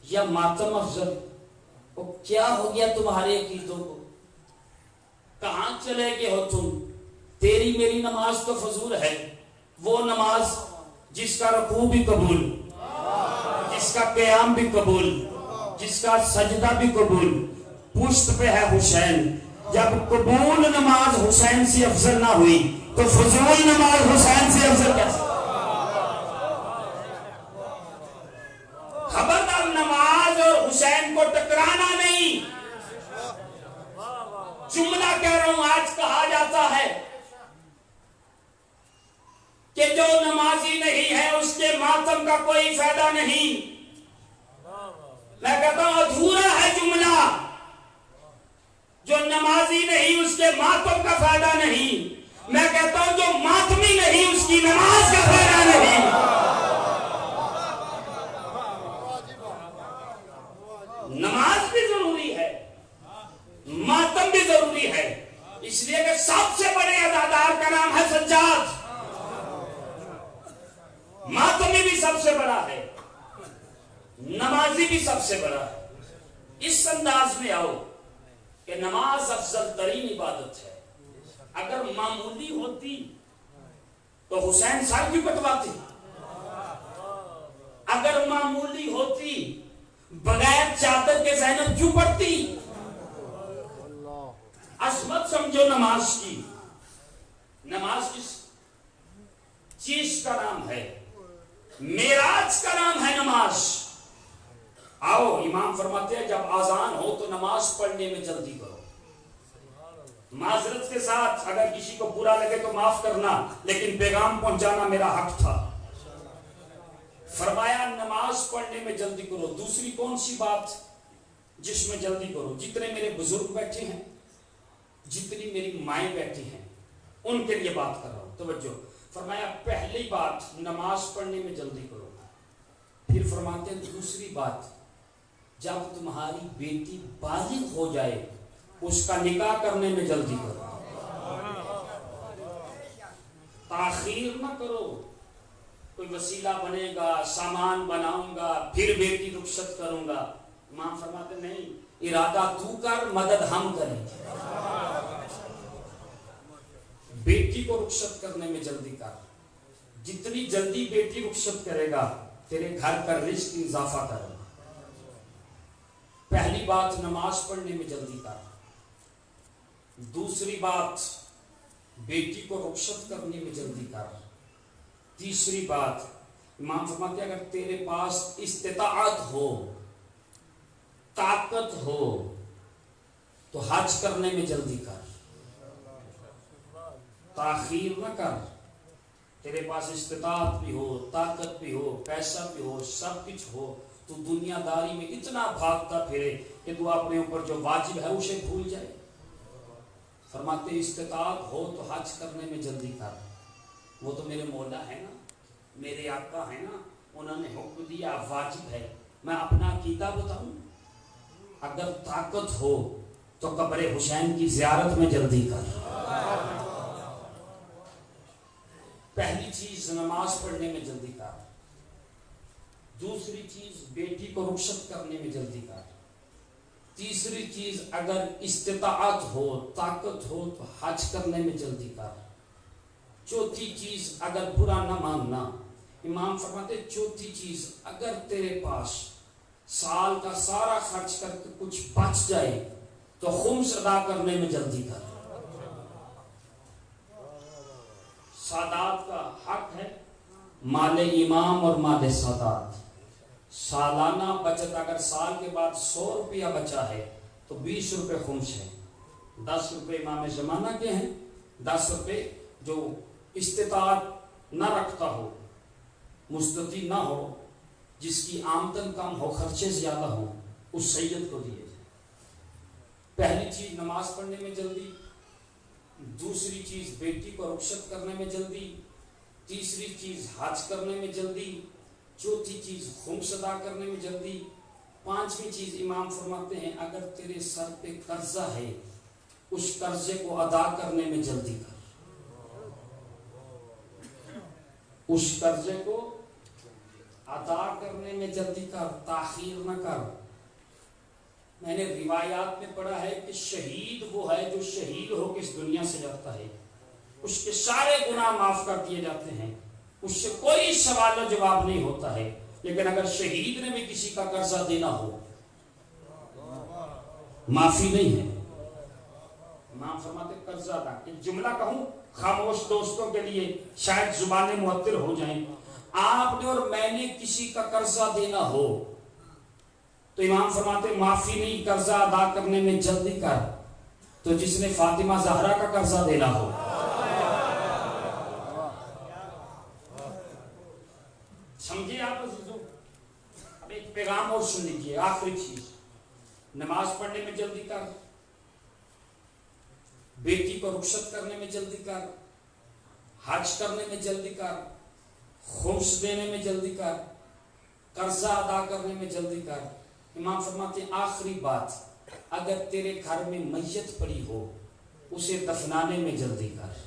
یا ماتم افضل. وہ کیا ہو گیا تمہارے عقیدوں کو؟ کہاں چلے گئے ہو تم؟ تیری میری نماز تو فضول ہے. وہ نماز جس کا رکوع بھی قبول، جس کا قیام بھی قبول، جس کا سجدہ بھی قبول، پشت پہ ہے حسین. جب قبول نماز حسین سے افضل نہ ہوئی تو فضول نماز حسین سے افضل کیسے؟ خبردار نماز اور حسین کو ٹکرانا نہیں. جملہ کہہ رہا ہوں، آج کہا جاتا ہے کہ جو نمازی نہیں ہے اس کے ماتم کا کوئی فائدہ نہیں. میں کہتا ہوں ادھورا ہے جملہ. جو نمازی نہیں اس کے ماتم کا فائدہ نہیں. میں کہتا ہوں جو ماتمی نہیں اس کی نماز کا فائدہ نہیں. نماز بھی ضروری ہے، ماتم بھی ضروری ہے، اس لیے کہ سب سے بڑے عزادار کا نام ہے سجاد. ماتمی بھی سب سے بڑا ہے، نمازی بھی سب سے بڑا ہے. اس انداز میں آؤ کہ نماز افضل ترین عبادت ہے. اگر معمولی ہوتی تو حسین سر کیوں کٹواتے؟ اگر معمولی ہوتی بغیر چادر کے زینب کیوں پڑتی؟ عظمت سمجھو نماز کی. نماز کس چیز کا نام ہے؟ معراج کا نام ہے نماز. آؤ امام فرماتے ہیں جب آذان ہو تو نماز پڑھنے میں جلدی کرو. معذرت کے ساتھ اگر کسی کو برا لگے تو معاف کرنا، لیکن پیغام پہنچانا میرا حق تھا. فرمایا نماز پڑھنے میں جلدی کرو. دوسری کون سی بات جس میں جلدی کرو؟ جتنے میرے بزرگ بیٹھے ہیں، جتنی میری مائیں بیٹھی ہیں، ان کے لیے بات کر رہا ہوں. توجہ. فرمایا پہلی بات نماز پڑھنے میں جلدی کرو. پھر فرماتے ہیں دوسری بات جب تمہاری بیٹی بالغ ہو جائے اس کا نکاح کرنے میں جلدی کرو. تاخیر نہ کرو. کوئی وسیلہ بنے گا، سامان بناؤں گا، پھر بیٹی رخصت کروں گا. امام فرماتے نہیں، ارادہ تو کر، مدد ہم کریں. بیٹی کو رخصت کرنے میں جلدی کر. جتنی جلدی بیٹی رخصت کرے گا تیرے گھر کا رزق اضافہ کرے گا. پہلی بات نماز پڑھنے میں جلدی کر. دوسری بات بیٹی کو رخصت کرنے میں جلدی کر. تیسری بات امام فرماتے ہیں اگر تیرے پاس استطاعت ہو، طاقت ہو تو حج کرنے میں جلدی کر. تاخیر نہ کر. تیرے پاس استطاعت بھی ہو، طاقت بھی ہو، پیسہ بھی ہو، سب کچھ ہو، تو دنیا داری میں اتنا بھاگتا پھرے کہ تو اپنے اوپر جو واجب ہے اسے بھول جائے. فرماتے استطاعت ہو تو حج کرنے میں جلدی کر. وہ تو میرے مولا ہے نا، میرے آقا ہے نا، انہوں نے حکم دیا، واجب ہے. میں اپنا عقیدہ بتاؤں، اگر طاقت ہو تو قبر حسین کی زیارت میں جلدی کر. پہلی چیز نماز پڑھنے میں جلدی کر. دوسری چیز بیٹی کو رخصت کرنے میں جلدی کر. تیسری چیز اگر استطاعت ہو، طاقت ہو تو حج کرنے میں جلدی کر. چوتھی چیز اگر برا نہ ماننا، امام فرماتے چوتھی چیز اگر تیرے پاس سال کا سارا خرچ کر کے کچھ بچ جائے تو خمس ادا کرنے میں جلدی کر. سادات کا حق ہے مال امام اور مال سادات. سالانہ بچت اگر سال کے بعد 100 روپیہ بچا ہے تو 20 روپے خمس ہے. 10 روپے امام زمانہ کے ہیں، 10 روپے جو استطاعت نہ رکھتا ہو، مستطیع نہ ہو، جس کی آمدن کم ہو، خرچے زیادہ ہو، اس سید کو دیے جائیں. پہلی چیز نماز پڑھنے میں جلدی. دوسری چیز بیٹی کو رخصت کرنے میں جلدی. تیسری چیز حج کرنے میں جلدی. چوتھی چیز خمس ادا کرنے میں جلدی. پانچویں چیز امام فرماتے ہیں اگر تیرے سر پہ قرضہ ہے اس قرضے کو ادا کرنے میں جلدی کر. اس قرضے کو ادا کرنے میں جلدی کر، تاخیر نہ کر. میں نے روایات میں پڑھا ہے کہ شہید وہ ہے جو شہید ہو کے اس دنیا سے جاتا ہے، اس کے سارے گناہ معاف کر دیے جاتے ہیں، اس سے کوئی سوال و جواب نہیں ہوتا ہے. لیکن اگر شہید نے بھی کسی کا قرضہ دینا ہو معافی نہیں ہے. امام فرماتے قرضہ ادا. ایک جملہ کہوں خاموش دوستوں کے لیے شاید زبانیں معطل ہو جائیں. آپ نے اور میں نے کسی کا قرضہ دینا ہو تو امام فرماتے معافی نہیں, قرضہ ادا کرنے میں جلدی کر. تو جس نے فاطمہ زہرا کا قرضہ دینا ہو, سمجھے آپ عزیزو. اب ایک پیغام اور سن لیجیے, آخری چیز, نماز پڑھنے میں جلدی کر, بیٹی کو رخصت کرنے میں جلدی کر, حج کرنے میں جلدی کر, خمس دینے میں جلدی کر, قرضہ ادا کرنے میں جلدی کر. امام فرماتے ہیں آخری بات, اگر تیرے گھر میں میت پڑی ہو اسے دفنانے میں جلدی کر.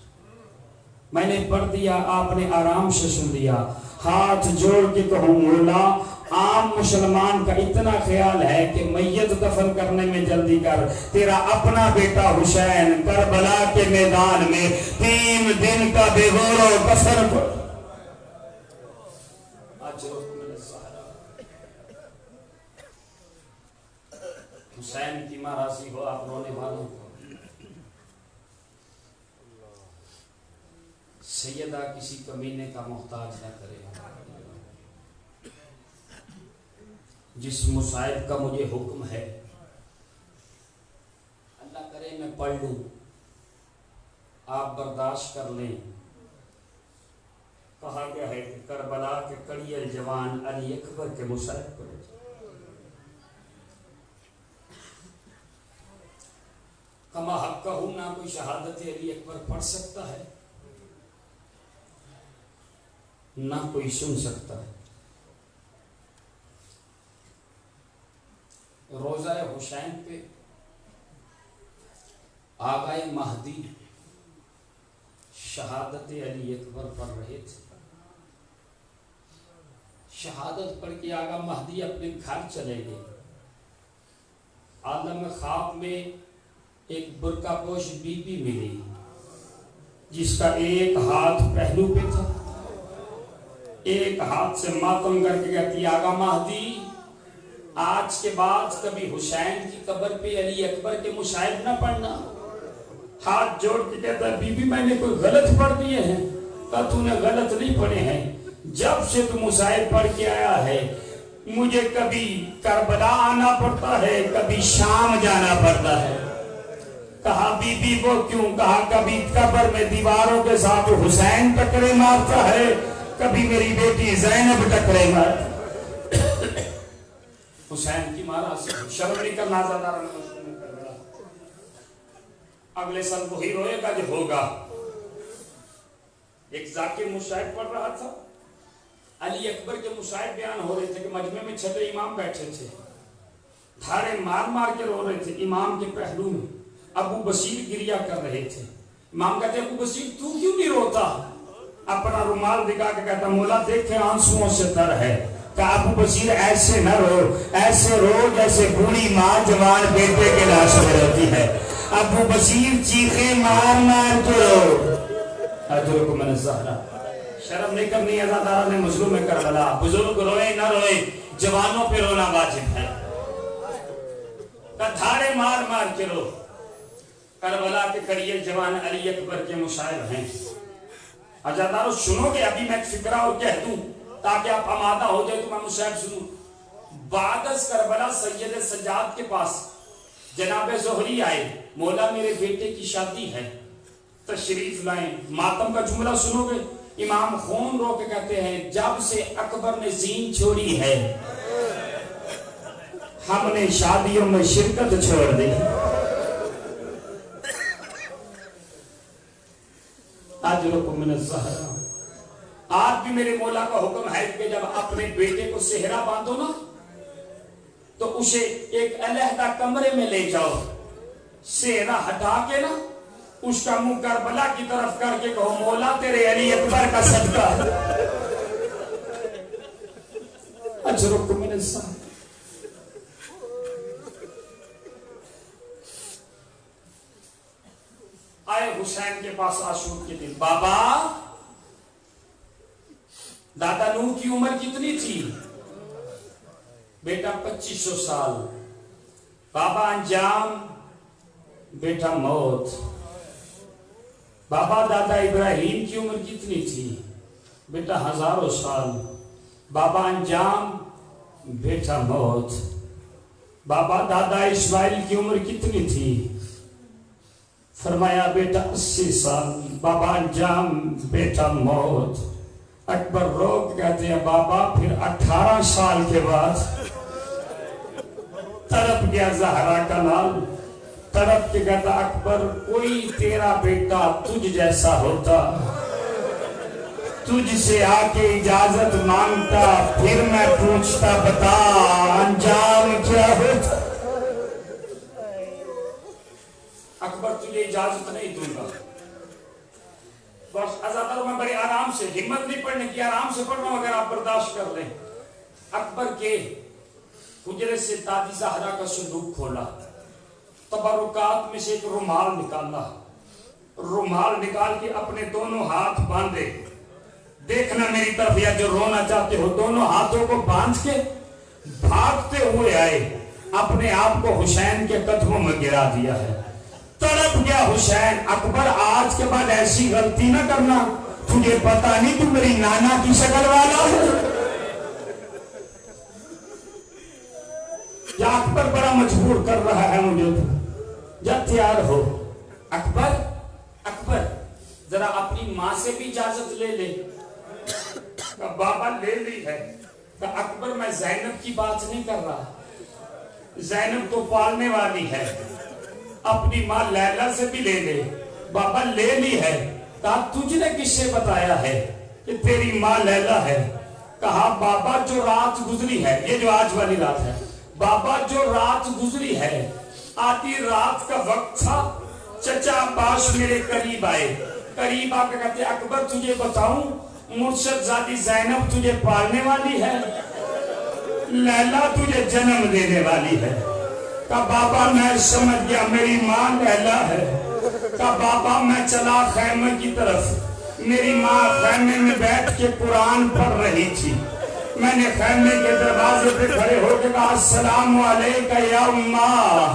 میں نے پڑھ دیا, آپ نے آرام سے سن لیا. ہاتھ جوڑ کے کہوں مولا, عام مسلمان کا اتنا خیال ہے کہ میت دفن کرنے میں جلدی کر. تیرا اپنا بیٹا حسین کربلا کے میدان میں 3 دن کا بے غور و کفن پر حسین کی ماں راضی ہو, آپ رونے والوں کو. سیدہ کسی کمینے کا محتاج نہ کرے. جس مصائب کا مجھے حکم ہے, اللہ کرے میں پڑھ لوں, آپ برداشت کر لیں. کہا گیا ہے کہ کربلا کے کڑیل جوان علی اکبر کے مصائب پڑھے. کما حق کہوں نہ کوئی شہادت علی اکبر پڑھ سکتا ہے نہ کوئی سن سکتا ہے. روزہ حسین پہ آقائے مہدی شہادت علی اکبر پڑھ رہے تھے. شہادت پڑھ کے آقا مہدی اپنے گھر چلے گئے. عالم خواب میں ایک برقع پوش بی بی ملی جس کا ایک ہاتھ پہلو پہ تھا, ایک ہاتھ سے ماتم کر کے کہتی آقا مہدی آج کے بعد کبھی حسین کی قبر پہ علی اکبر کے مصائب نہ پڑھنا. ہاتھ جوڑ کے کہتا بی بی میں نے کوئی غلط پڑھ دیے ہیں. کہا تو نے غلط نہیں پڑھے ہیں, جب سے تو مصائب پڑھ کے آیا ہے مجھے کبھی کربلا آنا پڑتا ہے, کبھی شام جانا پڑتا ہے. کہا بی بی وہ کیوں؟ کہا کبھی قبر میں دیواروں کے ساتھ حسین ٹکرے مارتا ہے, کبھی میری بیٹی زینب ٹکرے مارتا. حسین کی مارا سے شرم نہیں کرنا زیادہ رہا. اگلے سال وہی روئے گا جو ہوگا. ایک ذاکر مصائب پڑھ رہا تھا, علی اکبر کے مصائب بیان ہو رہے تھے کہ مجمع میں 6 امام بیٹھے تھے, دھاڑے مار مار کے رو رہے تھے. امام کے پہلو میں ابو بصیر گریا کر رہے تھے. امام کہتے ابو بصیر تو کیوں نہیں روتا؟ اپنا رومال دکھا کے کہتا مولا دیکھیں آنسوؤں سے تر ہے. کہ ابو بصیر ایسے نہ رو, ایسے رو جیسے بوڑھی ماں جوان بیٹے کے لاش میں روتی ہے. ابو بصیر چیخے مار مار کے رو. اجرکم من الزہرا. شرم نہیں کرنی عزادارہ نے مظلوم کربلا. بزرگ روئے نہ روئے, جوانوں پہ رونا واجب ہے. کہ دھاڑے مار مار کے رو. کربلا کے کڑیل جوان علی اکبر کے مصائب ہیں. عزادارو سنو گے, ابھی میں ایک فکرہ اور کہہ دوں تاکہ آپ آمادہ ہو جائے تو میں مصائب سنوں. بعد از کربلا سید سجاد کے پاس جناب زہری آئے, مولا میرے بیٹے کی شادی ہے تشریف لائیں. ماتم کا جملہ سنو گے. امام خون رو کے کہتے ہیں جب سے اکبر نے زین چھوڑی ہے ہم نے شادیوں میں شرکت چھوڑ دی. اجرکم من الزہرا. آج بھی میرے مولا کا حکم ہے کہ جب اپنے بیٹے کو صحرا باندھو نا تو اسے ایک علیحدہ کمرے میں لے جاؤ, صحرا ہٹا کے نا اس کا منہ کربلا کی طرف کر کے کہو مولا تیرے علی اکبر کا صدقہ. اجرکم من الزہرا. آئے حسین کے پاس عاشور کے دن. بابا دادا نوح کی عمر کتنی تھی؟ بیٹا 2500 سال. بابا انجام بیٹا موت. بابا دادا ابراہیم کی عمر کتنی تھی؟ بیٹا ہزاروں سال. بابا انجام بیٹا موت. بابا دادا اسماعیل کی عمر کتنی تھی؟ فرمایا بیٹا 80 سال. بابا انجام بیٹا موت. اکبر روک کہتے ہیں بابا پھر 18 سال کے بعد تڑپ گیا زہرا کا لال. تڑپ کے کہتا اکبر کوئی تیرا بیٹا تجھ جیسا ہوتا, تجھ سے آ کے اجازت مانگتا, پھر میں پوچھتا بتا انجام کیا ہوتا. اکبر تجھے اجازت نہیں دوں گا. بس ازاداروں میں بڑے آرام سے, ہمت نہیں پڑھنے کی, آرام سے پڑھ رہا ہوں اگر آپ برداشت کر لیں. اکبر کے حجرے سے دادی زہرا کا صندوق کھولا, تبرکات میں سے ایک رومال نکالا. رومال نکال کے اپنے دونوں ہاتھ باندھے. دیکھنا میری طرف یا جو رونا چاہتے ہو, دونوں ہاتھوں کو باندھ کے بھاگتے ہوئے آئے. اپنے آپ کو حسین کے قدموں میں گرا دیا ہے. تڑپ گیا حسین. اکبر آج کے بعد ایسی غلطی نہ کرنا, تجھے پتا نہیں تو میری نانا کی شکل والا ہے. یا اکبر بڑا مجبور کر رہا ہے مجھے, جب تیار ہو. اکبر اکبر ذرا اپنی ماں سے بھی اجازت لے لے. بابا لے لی ہے. اکبر میں زینب کی بات نہیں کر رہا, زینب تو پالنے والی ہے. اپنی ماں لیلا سے بھی لے لے. بابا لے لی ہے. کہا تجھ نے کس سے بتایا ہے کہ تیری ماں لیلا ہے؟ کہا بابا جو رات گزری ہے, یہ جو آج والی رات ہے, بابا جو رات گزری ہے, آتی رات کا وقت تھا, چچا عباس میرے قریب آئے. قریب آ کے کہتے اکبر تجھے بتاؤں مرشد زادی زینب تجھے پالنے والی ہے, لیلا تجھے جنم دینے والی ہے. کہا بابا میں سمجھ گیا میری ماں لیلا ہے. کہا بابا میں چلا خیمے کی طرف. میری ماں خیمے میں بیٹھ کے قرآن پڑھ رہی تھی. میں نے خیمے کے دروازے پہ کھڑے ہو کے کہا السلام علیکہ یا اماں,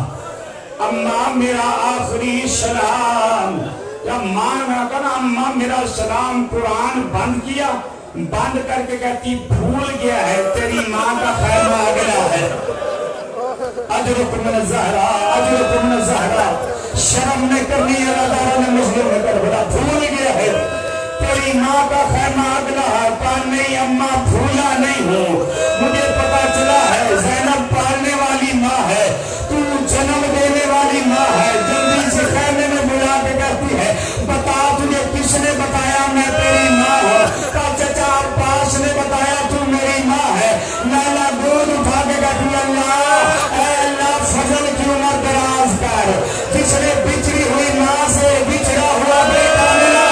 اماں میرا آخری سلام. یا ماں نے کہا اماں میرا سلام. قرآن بند کیا, بند کر کے کہتی بھول گیا ہے تیری ماں کا خیمہ آ گیا ہے. اجرکم من الزہرا, اجرکم من الزہرا. شرم نے کرنی ہے, اللہ نے مسلم نے کر بلا بھول گیا ہے تیری ماں کا خیمہ اگلا ہے. کہا نہیں اماں بھولا نہیں ہوں, مجھے پتا چلا ہے زینب پالنے والی ماں ہے, تو جنم دینے والی ماں ہے. جلدی سے خیمے میں بلا کے کہتی ہے بتا تجھے کس نے بتایا میں تیری ماں ہوں؟ کہا چچا عباس نے بتایا تو میری ماں ہے. لیلا گود اٹھا کے کہتی اللہ اے اللہ فضل کی عمر دراز کر, جس نے بچھڑی ہوئی ماں سے بچھڑا ہوا بیٹا ملا.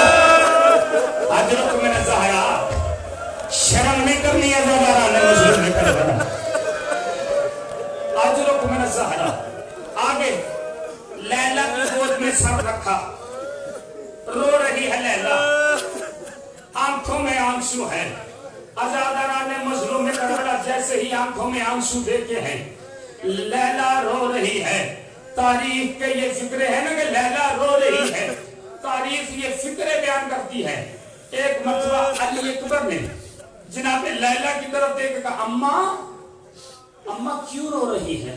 حضرت میں نے زہرا, شرم نہیں کرنی ہے زہرا نے مسلم نے کر بنا. حضرت میں نے زہرا آگے لیلا کی گود میں سر رکھا, رو رہی ہے لیلا, آنکھوں میں آنسو ہے. عزادارہ نے مظلوم کربلا جیسے ہی آنکھوں میں آنسو دیکھے ہیں, لیلا رو رہی ہے. تاریخ کے یہ فکرے ہیں نا کہ لیلا رو رہی ہے, تاریخ یہ فکرے بیان کرتی ہے. ایک مرتبہ علی اکبر نے جناب لیلا کی طرف دیکھ کہا اماں اماں کیوں رو رہی ہے؟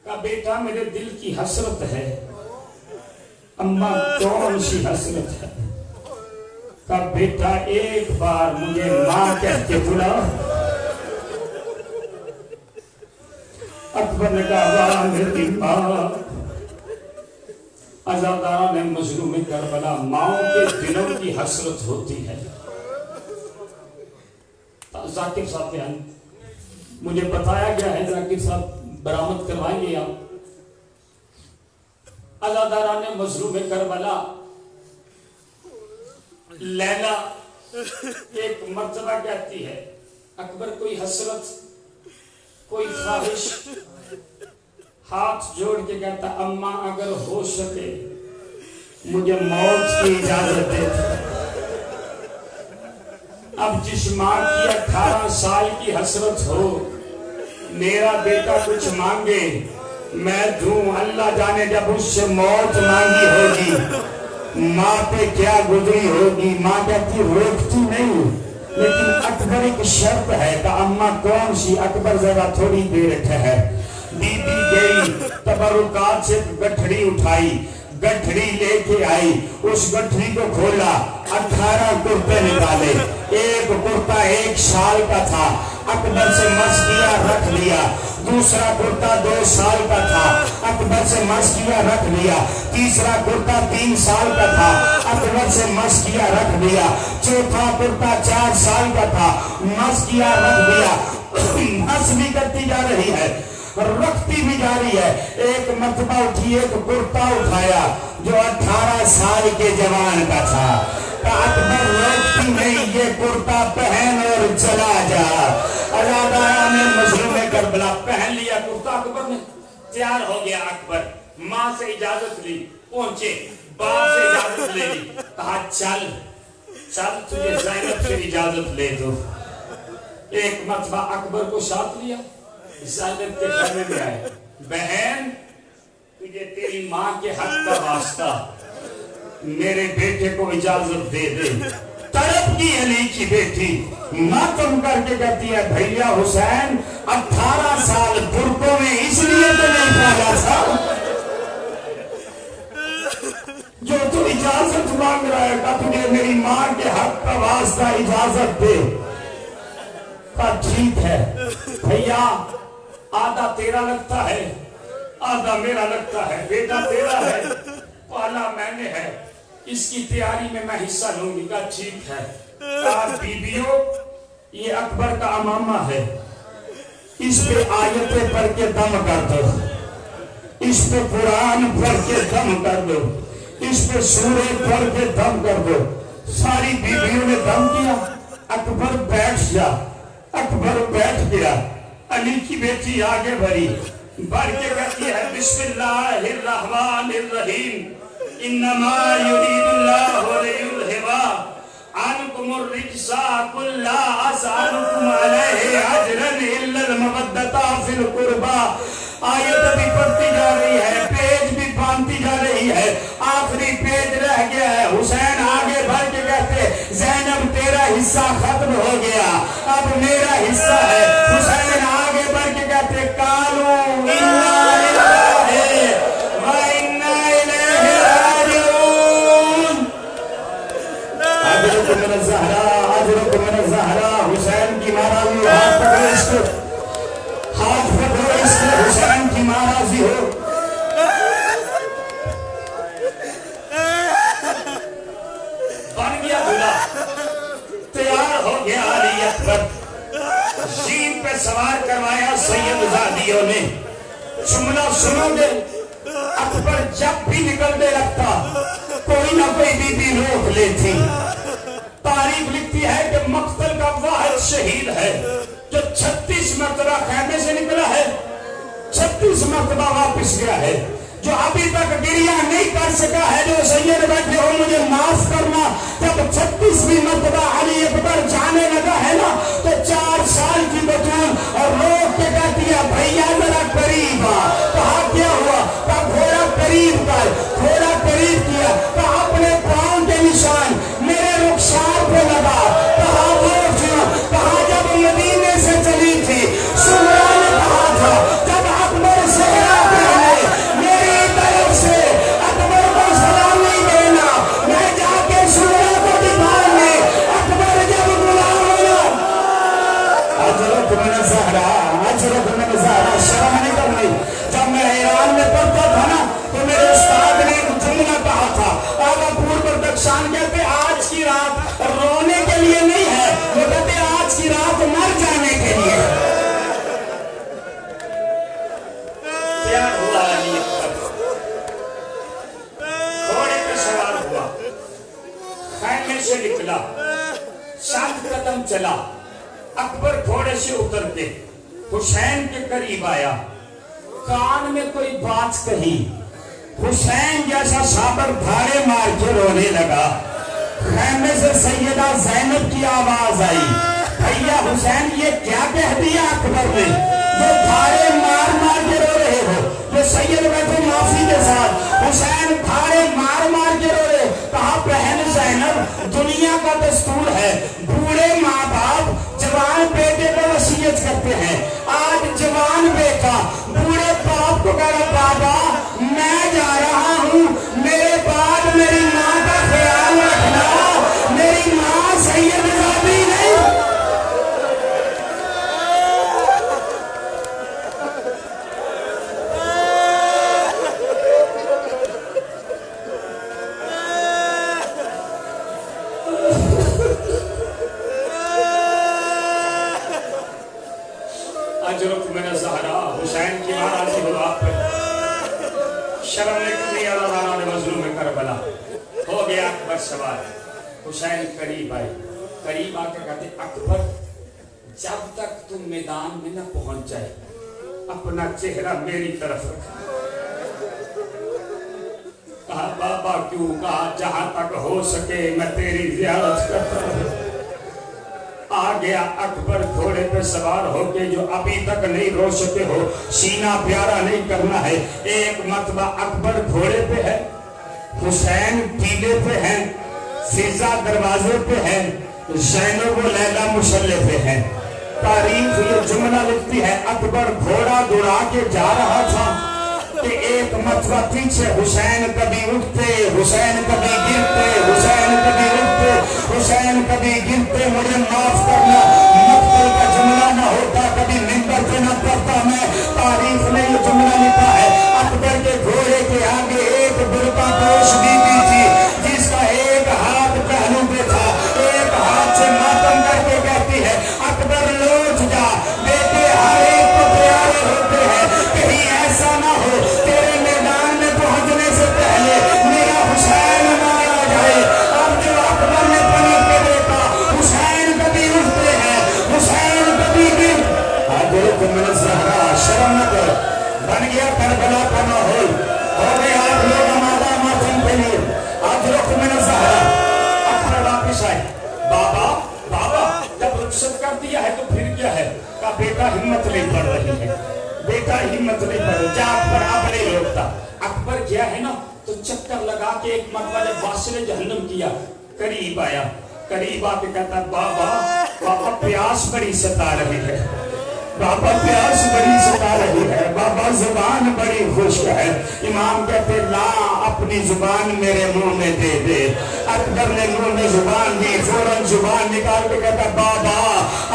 کہا بیٹا میرے دل کی حسرت ہے. اماں کون سی حسرت ہے؟ کہا بیٹا ایک بار مجھے ماں کہہ کے بلا. اکبر نے کہا واہ میری ماں. عزادارہ نے مظلوم کربلا, ماؤں کے دلوں کی حسرت ہوتی ہے. ذاکر صاحب کے مجھے بتایا گیا ہے, ذاکر صاحب برآمد کروائیں گے آپ. عزادارہ نے مظلوم کربلا لیلا ایک مرتبہ کہتی ہے اکبر کوئی حسرت کوئی خواہش, ہاتھ جوڑ کے کہتا اماں اگر ہو سکے مجھے موت کی اجازت دے. اب جس ماں کی 18 سال کی حسرت ہو, میرا بیٹا کچھ مانگے میں دوں اللہ جانے جب اس سے موت مانگی ہوگی ماں پہ کیا گزری ہوگی. ماں کہتی روکتی نہیں لیکن اکبر ایک شرط ہے کہ اماں کون سی. اکبر ذرا تھوڑی دیر ٹھہر. بی بی گئی تبرکات سے گٹھڑی اٹھائی, گٹھڑی لے کے آئی, اس گٹھڑی کو کھولا, 18 کرتے نکالے. ایک کرتا 1 سال کا تھا, اکبر سے مس کیا رکھ لیا. دوسرا کرتا 2 سال کا تھا, اکبر سے مس کیا رکھ لیا. تیسرا کرتا 3 سال کا تھا, اکبر سے مس کیا رکھ لیا. چوتھا کرتا 4 سال کا تھا, مس کیا رکھ لیا. مس بھی کرتی جا رہی ہے, رکھتی بھی جا رہی ہے. ایک مرتبہ اٹھی, ایک کرتا اٹھایا جو 18 سال کے جوان کا تھا. اکبر روکتی نہیں, یہ کرتا پہن اور چلا جا. ازادارہ نے مظلوم کربلا پہن لیا کرتا. اکبر نے تیار ہو گیا. اکبر ماں سے اجازت لی, پہنچے, باپ سے اجازت لے لی, کہا چل چل تجھے زینب سے اجازت لے دو. ایک مرتبہ اکبر کو ساتھ لیا, زینب کے خیمے میں آئے. بہن تجھے تیری ماں کے حق کا واسطہ, میرے بیٹے کو اجازت دے دے. طرف کی علی کی بیٹی ماتم کر کے کہتی ہے بھیا حسین 18 سال برقوں میں اس لیے تو نہیں پالا تھا جو تو اجازت مانگ رہا ہے کہ تجھے میری ماں کے حق کا واسطہ اجازت دے. کہا ٹھیک ہے بھیا, آدھا تیرا لگتا ہے آدھا میرا لگتا ہے, بیٹا تیرا ہے پالا میں نے ہے, اس کی تیاری میں میں حصہ لوں گی. کہا ٹھیک ہے. کہا بیبیوں یہ اکبر کا امامہ ہے, اس پہ آیتیں پڑھ کے دم کر دو, اس پہ قرآن پڑھ کے دم کر دو, اس پہ سورے پڑھ کے دم کر دو. ساری بیبیوں نے دم کیا. اکبر بیٹھ جا. اکبر بیٹھ گیا. علی کی بیٹی آگے بڑھی, بڑھ کے کہتی ہے بسم اللہ الرحمن الرحیم انما یرید اللہ لیذھب عنکم الرجس قل لا اسألکم علیہ اجرا الا المودۃ فی القربى. آیت بھی پڑھتی جا رہی ہے, پیج بھی باندھتی جا رہی ہے, آخری پیج رہ گیا ہے. حسین آگے بڑھ کے کہتے زینب تیرا حصہ ختم ہو گیا, اب میرا حصہ ہے. حسین آگے بڑھ کے کہتے قالوا انا للہ و انا الیہ راجعون. اجرکم من الزہرا, اجرکم من الزہرا. حسین کی مارا ہوئی ہاتھ پکڑو اس کو, ہاتھ پکڑو اس کو, حسین کی ماں راضی ہو. بن گیا دلہا, تیار ہو گیا علی اکبر. جیپ پہ سوار کروایا سید زادیوں نے. جملہ سنو گے, اکبر جب بھی نکلنے لگتا کوئی نہ کوئی بی بی روک لیتی. تاریخ لکھتی ہے کہ مقتل کا واحد شہید ہے جو 36 مرتبہ خیمے سے نکلا ہے, 36 مرتبہ واپس گیا ہے, جو ابھی تک گریہ نہیں کر سکا ہے. جو سید بیٹھے ہو مجھے معاف کرنا, جب 36ویں مرتبہ علی اکبر جانے لگا ہے نا تو 4 سال کی بطول اور روک کے کہتی ہے بھیا ذرا قریب آ. کہا کیا ہوا؟ کہا گھوڑا قریب کر. گھوڑا قریب کیا, کہا اپنے پاؤں کے نشان میرے رخسار پہ لگا. کہا وہ کیوں؟ کہا جب مدینے سے چلی تھی سمرا نے کہا تھا جب اکبر صحرا پہنے میری طرف سے اکبر کو سلامی دینا, میں جا کے سمرا کو دکھانے اکبر جب غلام ہونا. اجرک من الزہرا, اجرک من الزہرا. شرم نہیں کرنی. جب میں ایران میں پڑھتا تھا نا تو میرے استاد نے ایک جملہ کہا تھا, آگا پور بدخشان کہتے آج کی رات رونے کے لیے نہیں ہے, وہ کہتے آج کی رات مر جانے کے لیے. تیار ہوا علی اکبر, گھوڑے پہ سوار ہوا, خیمے سے نکلا, 7 قدم چلا. اکبر گھوڑے سے اتر کے حسین کے قریب آیا, کان میں کوئی بات کہی. حسین جیسا صابر دھاڑے مار کے رونے لگا. خیمے سے سیدہ زینب کی آواز آئی, بھیا حسین یہ کیا کہہ دیا اکبر نے جو دھاڑے مار مار کے رو رہے ہو؟ جو پیش کرتے ہیں. آج جوان بیٹا بوڑھے باپ کو کہہ رہا بابا میں جا رہا ہوں, میرے بعد میری ماں کا خیال رکھنا, میری ماں سید زادی نہیں. اجرک من الزہرا حسین کی ناراضی ہو آپ پر, شرم نے کمی علامہ مظلوم کربلا. ہو گیا اکبر سوار, حسین قریب آئے, قریب آ کے کہتے اکبر جب تک تم میدان میں نہ پہنچ جائے اپنا چہرہ میری طرف رکھا. کہا بابا کیوں؟ کہا جہاں تک ہو سکے میں تیری زیارت کرتا ہوں. آ گیا اکبر گھوڑے پہ سوار ہو کے, جو ابھی تک نہیں رو سکے ہو, سینہ پیارا نہیں کرنا ہے. ایک مرتبہ اکبر گھوڑے پہ ہے, حسین ٹیلے پہ ہیں, فضا دروازے پہ ہے, زینب و لیلا مسلح پہ ہے. تاریخ یہ جملہ لکھتی ہے اکبر گھوڑا دوڑا کے جا رہا تھا کہ ایک مرتبہ پیچھے حسین کبھی اٹھتے, حسین کبھی گرتے, حسین کبھی اٹھتے, حسین کبھی گرتے. مجھے معاف کرنا مقتل کا جملہ نہ ہوتا کبھی منبر پہ نہ پڑھتا میں. تاریخ نے یہ جملہ لکھا ہے اکبر کے گھوڑے کے آگے ایک برقع پوش بی بی تھی جس کا ایک ہاتھ پہلو پہ تھا, ایک ہاتھ سے ماتم کر کے کہتی ہے اکبر لوٹ جا بیٹے, ہر ایک کو پیارے ہوتے ہیں, کہیں ایسا نہ ہو تیرے میدان میں پہنچنے سے پہلے میرا حسین مارا جائے. اب جو اکبر نے پلٹ کے دیکھا حسین کبھی اٹھتے ہیں, حسین کبھی گر. حضرت من الزہرا شرم نہ کر, بن گیا کربلا کا ماحول, ہو گئے آپ لوگ ہمارا ماتم پہ نہیں. حضرت من الزہرا اکبر واپس آئے, بابا بابا جب رخصت کر دیا ہے تو پھر کیا ہے؟ کہا بیٹا ہمت نہیں پڑ رہی ہے, بیٹا ہمت نہیں پڑ رہی, جا اکبر اب نہیں روکتا. اکبر گیا ہے نا تو چکر لگا کے ایک مرتبہ جب واصل جہنم کیا, قریب آیا, قریب آ کے کہتا بابا بابا پیاس بڑی ستا رہی ہے, بابا پیاس بڑی ستا رہی ہے, بابا زبان بڑی خشک ہے. امام کہتے لا اپنی زبان میرے منہ میں دے دے. اکبر نے منہ میں زبان دی, فوراً زبان نکال کے کہتا بابا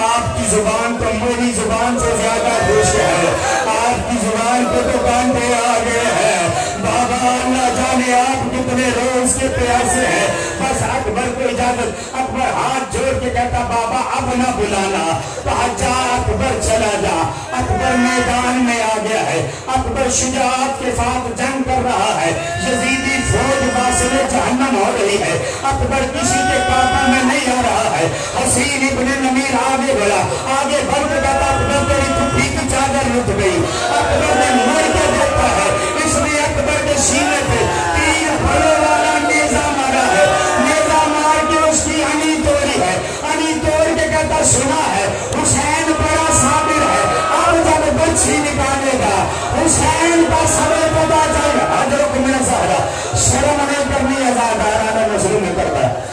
آپ کی زبان تو میری زبان سے زیادہ خشک ہے, آپ کی زبان پہ تو کانٹے آ گئے ہیں. بابا اللہ جانے آپ کتنے روز کے پیاسے ہیں. بس اکبر کو اجازت, اکبر ہاتھ جوڑ کے کہتا بابا اب نہ بلانا. کہا جا اکبر چلا جا. اکبر میدان میں آ گیا ہے, اکبر شجاعت کے ساتھ جنگ کر رہا ہے, یزیدی فوج واصل جہنم ہو رہی ہے, اکبر کسی کے کعبہ میں نہیں آ رہا ہے. حسین ابن نمیر آگے بڑھا, آگے بڑھ کے کہتا اکبر تیری ٹوپی کی چادر لٹ گئی. اکبر نے مڑ کے دیکھا ہے, اس لیے اکبر کے سینے پہ تیر پھلوں والا نیزہ مارا ہے, نیزہ مار کے اس کی انی توڑی ہے, انی توڑ کے کہتا سنا ہے حسین بڑا صابر ہے, اب جب بچھی نکالے گا حسین کا صبر پتا چلے گا. حضرت من الزہرا شرم نہیں کرنی, ازادارانہ مظلوم کرتا ہے.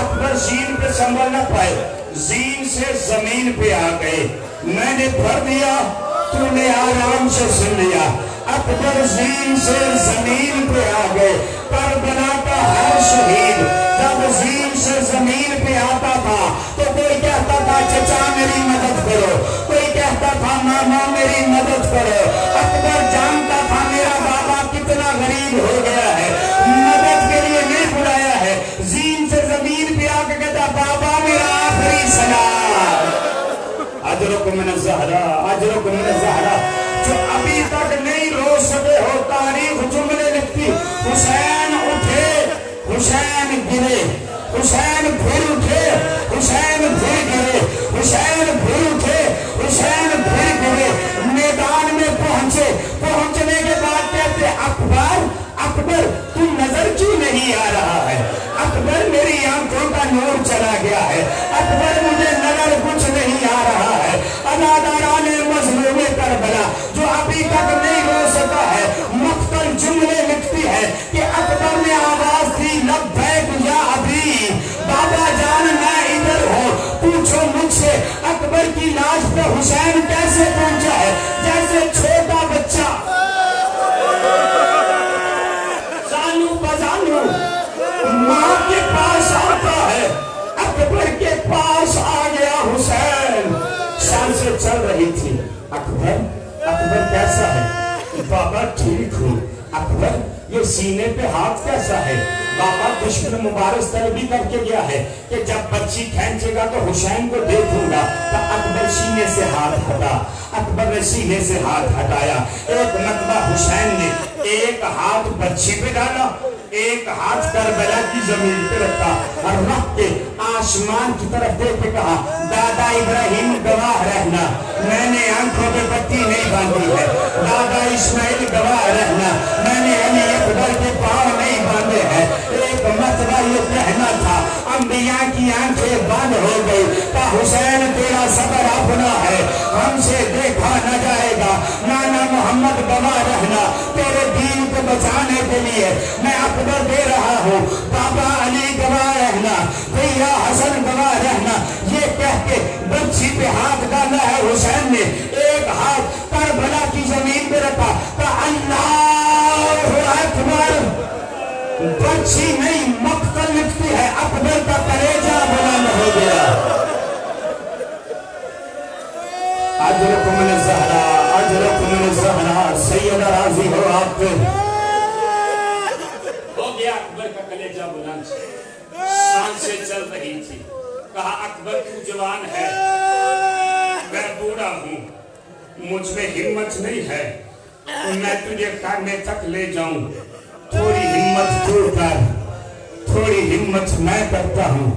اکبر زین پہ سنبھل نہ پائے, زین سے زمین پہ آ گئے. میں نے بھر دیا تو نے آرام سے سن لیا. اکبر زین سے زمین پہ آ گئے. کربلا کا ہر شہید جب زین سے زمین پہ آتا تھا تو کوئی کہتا تھا چچا میری مدد کرو, کوئی کہتا تھا ماما میری مدد کرو. اکبر جانتا تھا میرا بابا کتنا غریب ہو گیا ہے, مدد کے لیے نہیں بلایا ہے. زین سے زمین پہ آ کے کہتا بابا میرا آخری سلام. اجرک من الزہرا, اجرک من الزہرا, جو ابھی تک نہیں رو سکے ہو. تاریخ جملے لکھتی حسین اٹھے, حسین گرے, حسین پھر اٹھے, حسین پھر گرے, حسین پھر اٹھے, حسین پھر گرے. میدان میں پہنچے, پہنچنے کے بعد کہتے اکبر اکبر تم نظر کیوں نہیں آ رہا ہے؟ اکبر میری آنکھوں کا نور چلا گیا ہے, اکبر مجھے نظر کچھ نہیں آ رہا ہے. اداداران مظلوم کربلا جو ابھی تک نہیں رو سکا ہے, مقتل جملے لکھتی ہے کہ اکبر نے آواز دی لبیک یا ابی, بابا جان میں ادھر ہوں, پوچھو مجھ سے. اکبر حسین کیسے پہنچا ہے؟ جیسے چھوٹا بچہ زانو بزانو ماں کے پاس آتا ہے، اکبر کے پاس آ گیا حسین، شان سے چل رہی تھی، اکبر کیسا ہے؟ بابا ٹھیک ہوں۔ اکبر یہ سینے پہ ہاتھ کیسا ہے؟ بابا دشمن مبارز طلبی کر کے گیا ہے کہ جب بچی کھینچے گا تو حسین کو دیکھوں گا۔ تو اکبر سینے سے ہاتھ ہٹا، اکبر نے سینے سے ہاتھ ہٹایا، ایک مرتبہ حسین نے ایک ہاتھ بچی پہ ڈالا، ایک ہاتھ کربلا کی زمین پہ رکھا اور رکھ کے آسمان کی طرف دیکھ کے کہا دادا ابراہیم گواہ رہنا، میں نے آنکھوں پہ پٹی نہیں باندھی ہے، دادا اسماعیل گواہ رہنا، میں نے علی اکبر کے پاؤں نہیں باندھے ہیں۔ ایک مرتبہ یہ کہنا تھا، انبیاء کی آنکھیں بند ہو گئی، کہ حسین تیرا صبر اپنا ہے، ہم سے دیکھا نہ جائے گا، نانا محمد گواہ رہنا، تیرے دین کو بچانے کے لیے میں اکبر دے رہا ہوں، بابا علی گواہ رہنا، بھیا حسن گواہ رہنا۔ یہ کہہ کے بچی پہ ہاتھ ڈالا ہے حسین نے، ایک ہاتھ کربلا کی زمین پہ رکھا، کہ اللہ اکبر، بچی نہیں مقتل لکھتی ہے، اکبر کا کلیجہ بلند ہو گیا۔ اجرکم من الزہرا، اجرکم من الزہرا، سیدہ راضی ہو آپ پہ۔ ہو گیا اکبر کا کلیجہ بلند، شان سے چل رہی تھی، کہا اکبر تو جوان ہے، میں بوڑھا ہوں، مجھ میں ہمت نہیں ہے، میں تجھے خیمے تک لے جاؤں، تھوڑی ہمت تو کر، تھوڑی ہمت میں کرتا ہوں،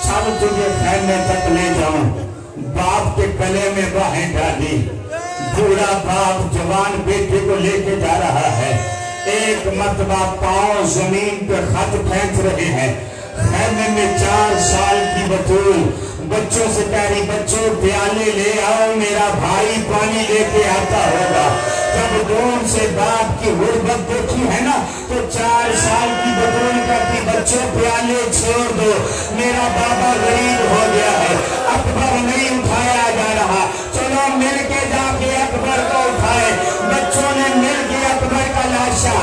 چل تجھے خیمے تک لے جاؤں۔ باپ کے گلے میں باہیں ڈالی، بوڑھا باپ جوان بیٹے کو لے کے جا رہا ہے، ایک مرتبہ پاؤں زمین پہ خط پھینک رہے ہیں، خیمے میں 4 سال کی بطول بچوں سے کہہ رہی بچوں پیالے لے آؤ، میرا بھائی پانی لے کے آتا ہوگا۔ جب دون سے باپ کی غربت دیکھی ہے نا تو 4 سال کی بطول کرتی بچوں پیالے چھوڑ دو، میرا بابا غریب ہو گیا ہے، اکبر نہیں اٹھایا جا رہا، چلو مل کے جا کے اکبر کو اٹھائے۔ بچوں نے مل کے اکبر کا لاشا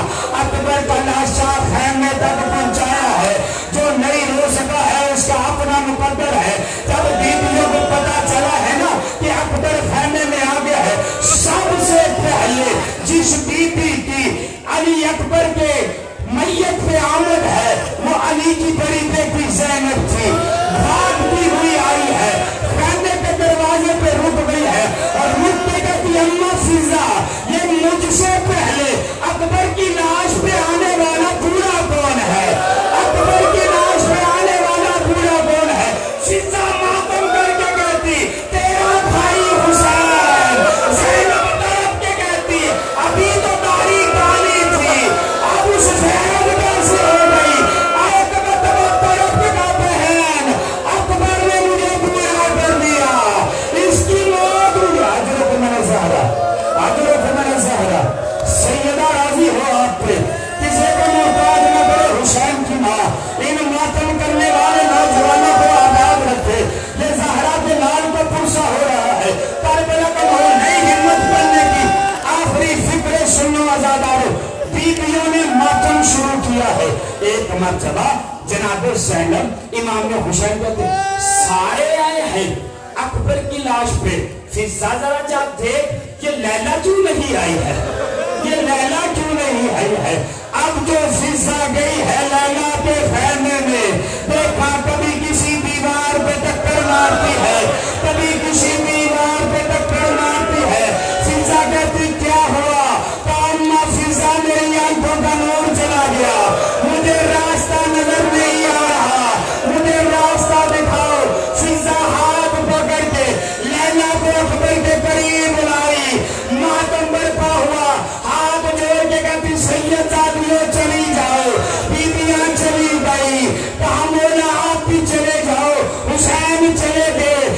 خیمے تک پہنچایا ہے، جو نہیں رو سکا ہے اس کا اپنا مقدر ہے۔ جب بیویوں کو پتا چلا ہے نا کہ اکبر خیمے میں آ گیا ہے، سب سے پہلے جس بی بی کی علی اکبر کے میت پہ آمد ہے وہ علی کی بڑی بیٹی زینب تھی، بھاگتی ہوئی آئی ہے، خیمے کے دروازے پہ رک گئی ہے اور رک کے کہتی اماں فضا یہ مجھ سے پہلے اکبر کی لاش پہ آنے والا بوڑھا کون ہے؟ اکبر کی لاش پہ آنے والا بوڑھا کون ہے؟ فضا ماتم کر کے کہتی تیرا بھائی حسین، زینب طرف کے کہتی ابھی تو داڑھی کالی تھی، اب اس زینب کیسے ہو گئی؟ اکبر طرف کا بہن، اکبر نے مجھے گمراہ کر دیا، اس کی موت ہوئی۔ اجرکم من الزہرا، اجرکم من الزہرا، سیدہ راضی ہو آپ پہ، کسی کو محتاج نہ کرے حسین کی ماں، ان ماتم کرنے والے نوجوانوں کو آباد رکھے۔ یہ زہرا کے لال کو پرسا ہو رہا ہے، کربلا کا ماحول نہیں ہمت بننے کی، آخری فکر سنو آزادارو، بیویوں نے ماتم شروع کیا ہے۔ ایک مرتبہ جناب زینب امام حسین کہتے سارے آئے ہیں اکبر کی لاش پہ، فضا ذرا جا دیکھ یہ لیلا کیوں نہیں آئی ہے، یہ لیلا کیوں نہیں آئی ہے؟ اب جو فضا گئی ہے لیلا کے خیمے میں، دیکھا کبھی کسی دیوار پہ ٹکر مارتی ہے، کبھی کسی دیوار پہ ٹکر مارتی ہے۔ فضا کہتی کیا ہوا؟ اماں فضا میری آنکھوں کا نور چلا گیا، مجھے راستہ نظر نہیں آ رہا، مجھے راستہ دکھاؤ۔ فضا ہاتھ پکڑ کے لیلا کو اکبر کے قریب لائی، ماتم برپا ہوا، ہاتھ جوڑ کے کہتی سید زادیوں چلی جاؤ، بیویاں چلی گئی، کہا مولا آپ بھی چلے جاؤ، حسین چلے گئے،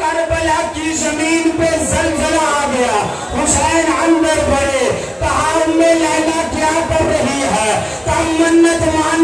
کربلا کی زمین پہ زلزلہ آ گیا، حسین اندر بڑے، کہا ام لیلا کیا کر رہی ہے، کہا منت مان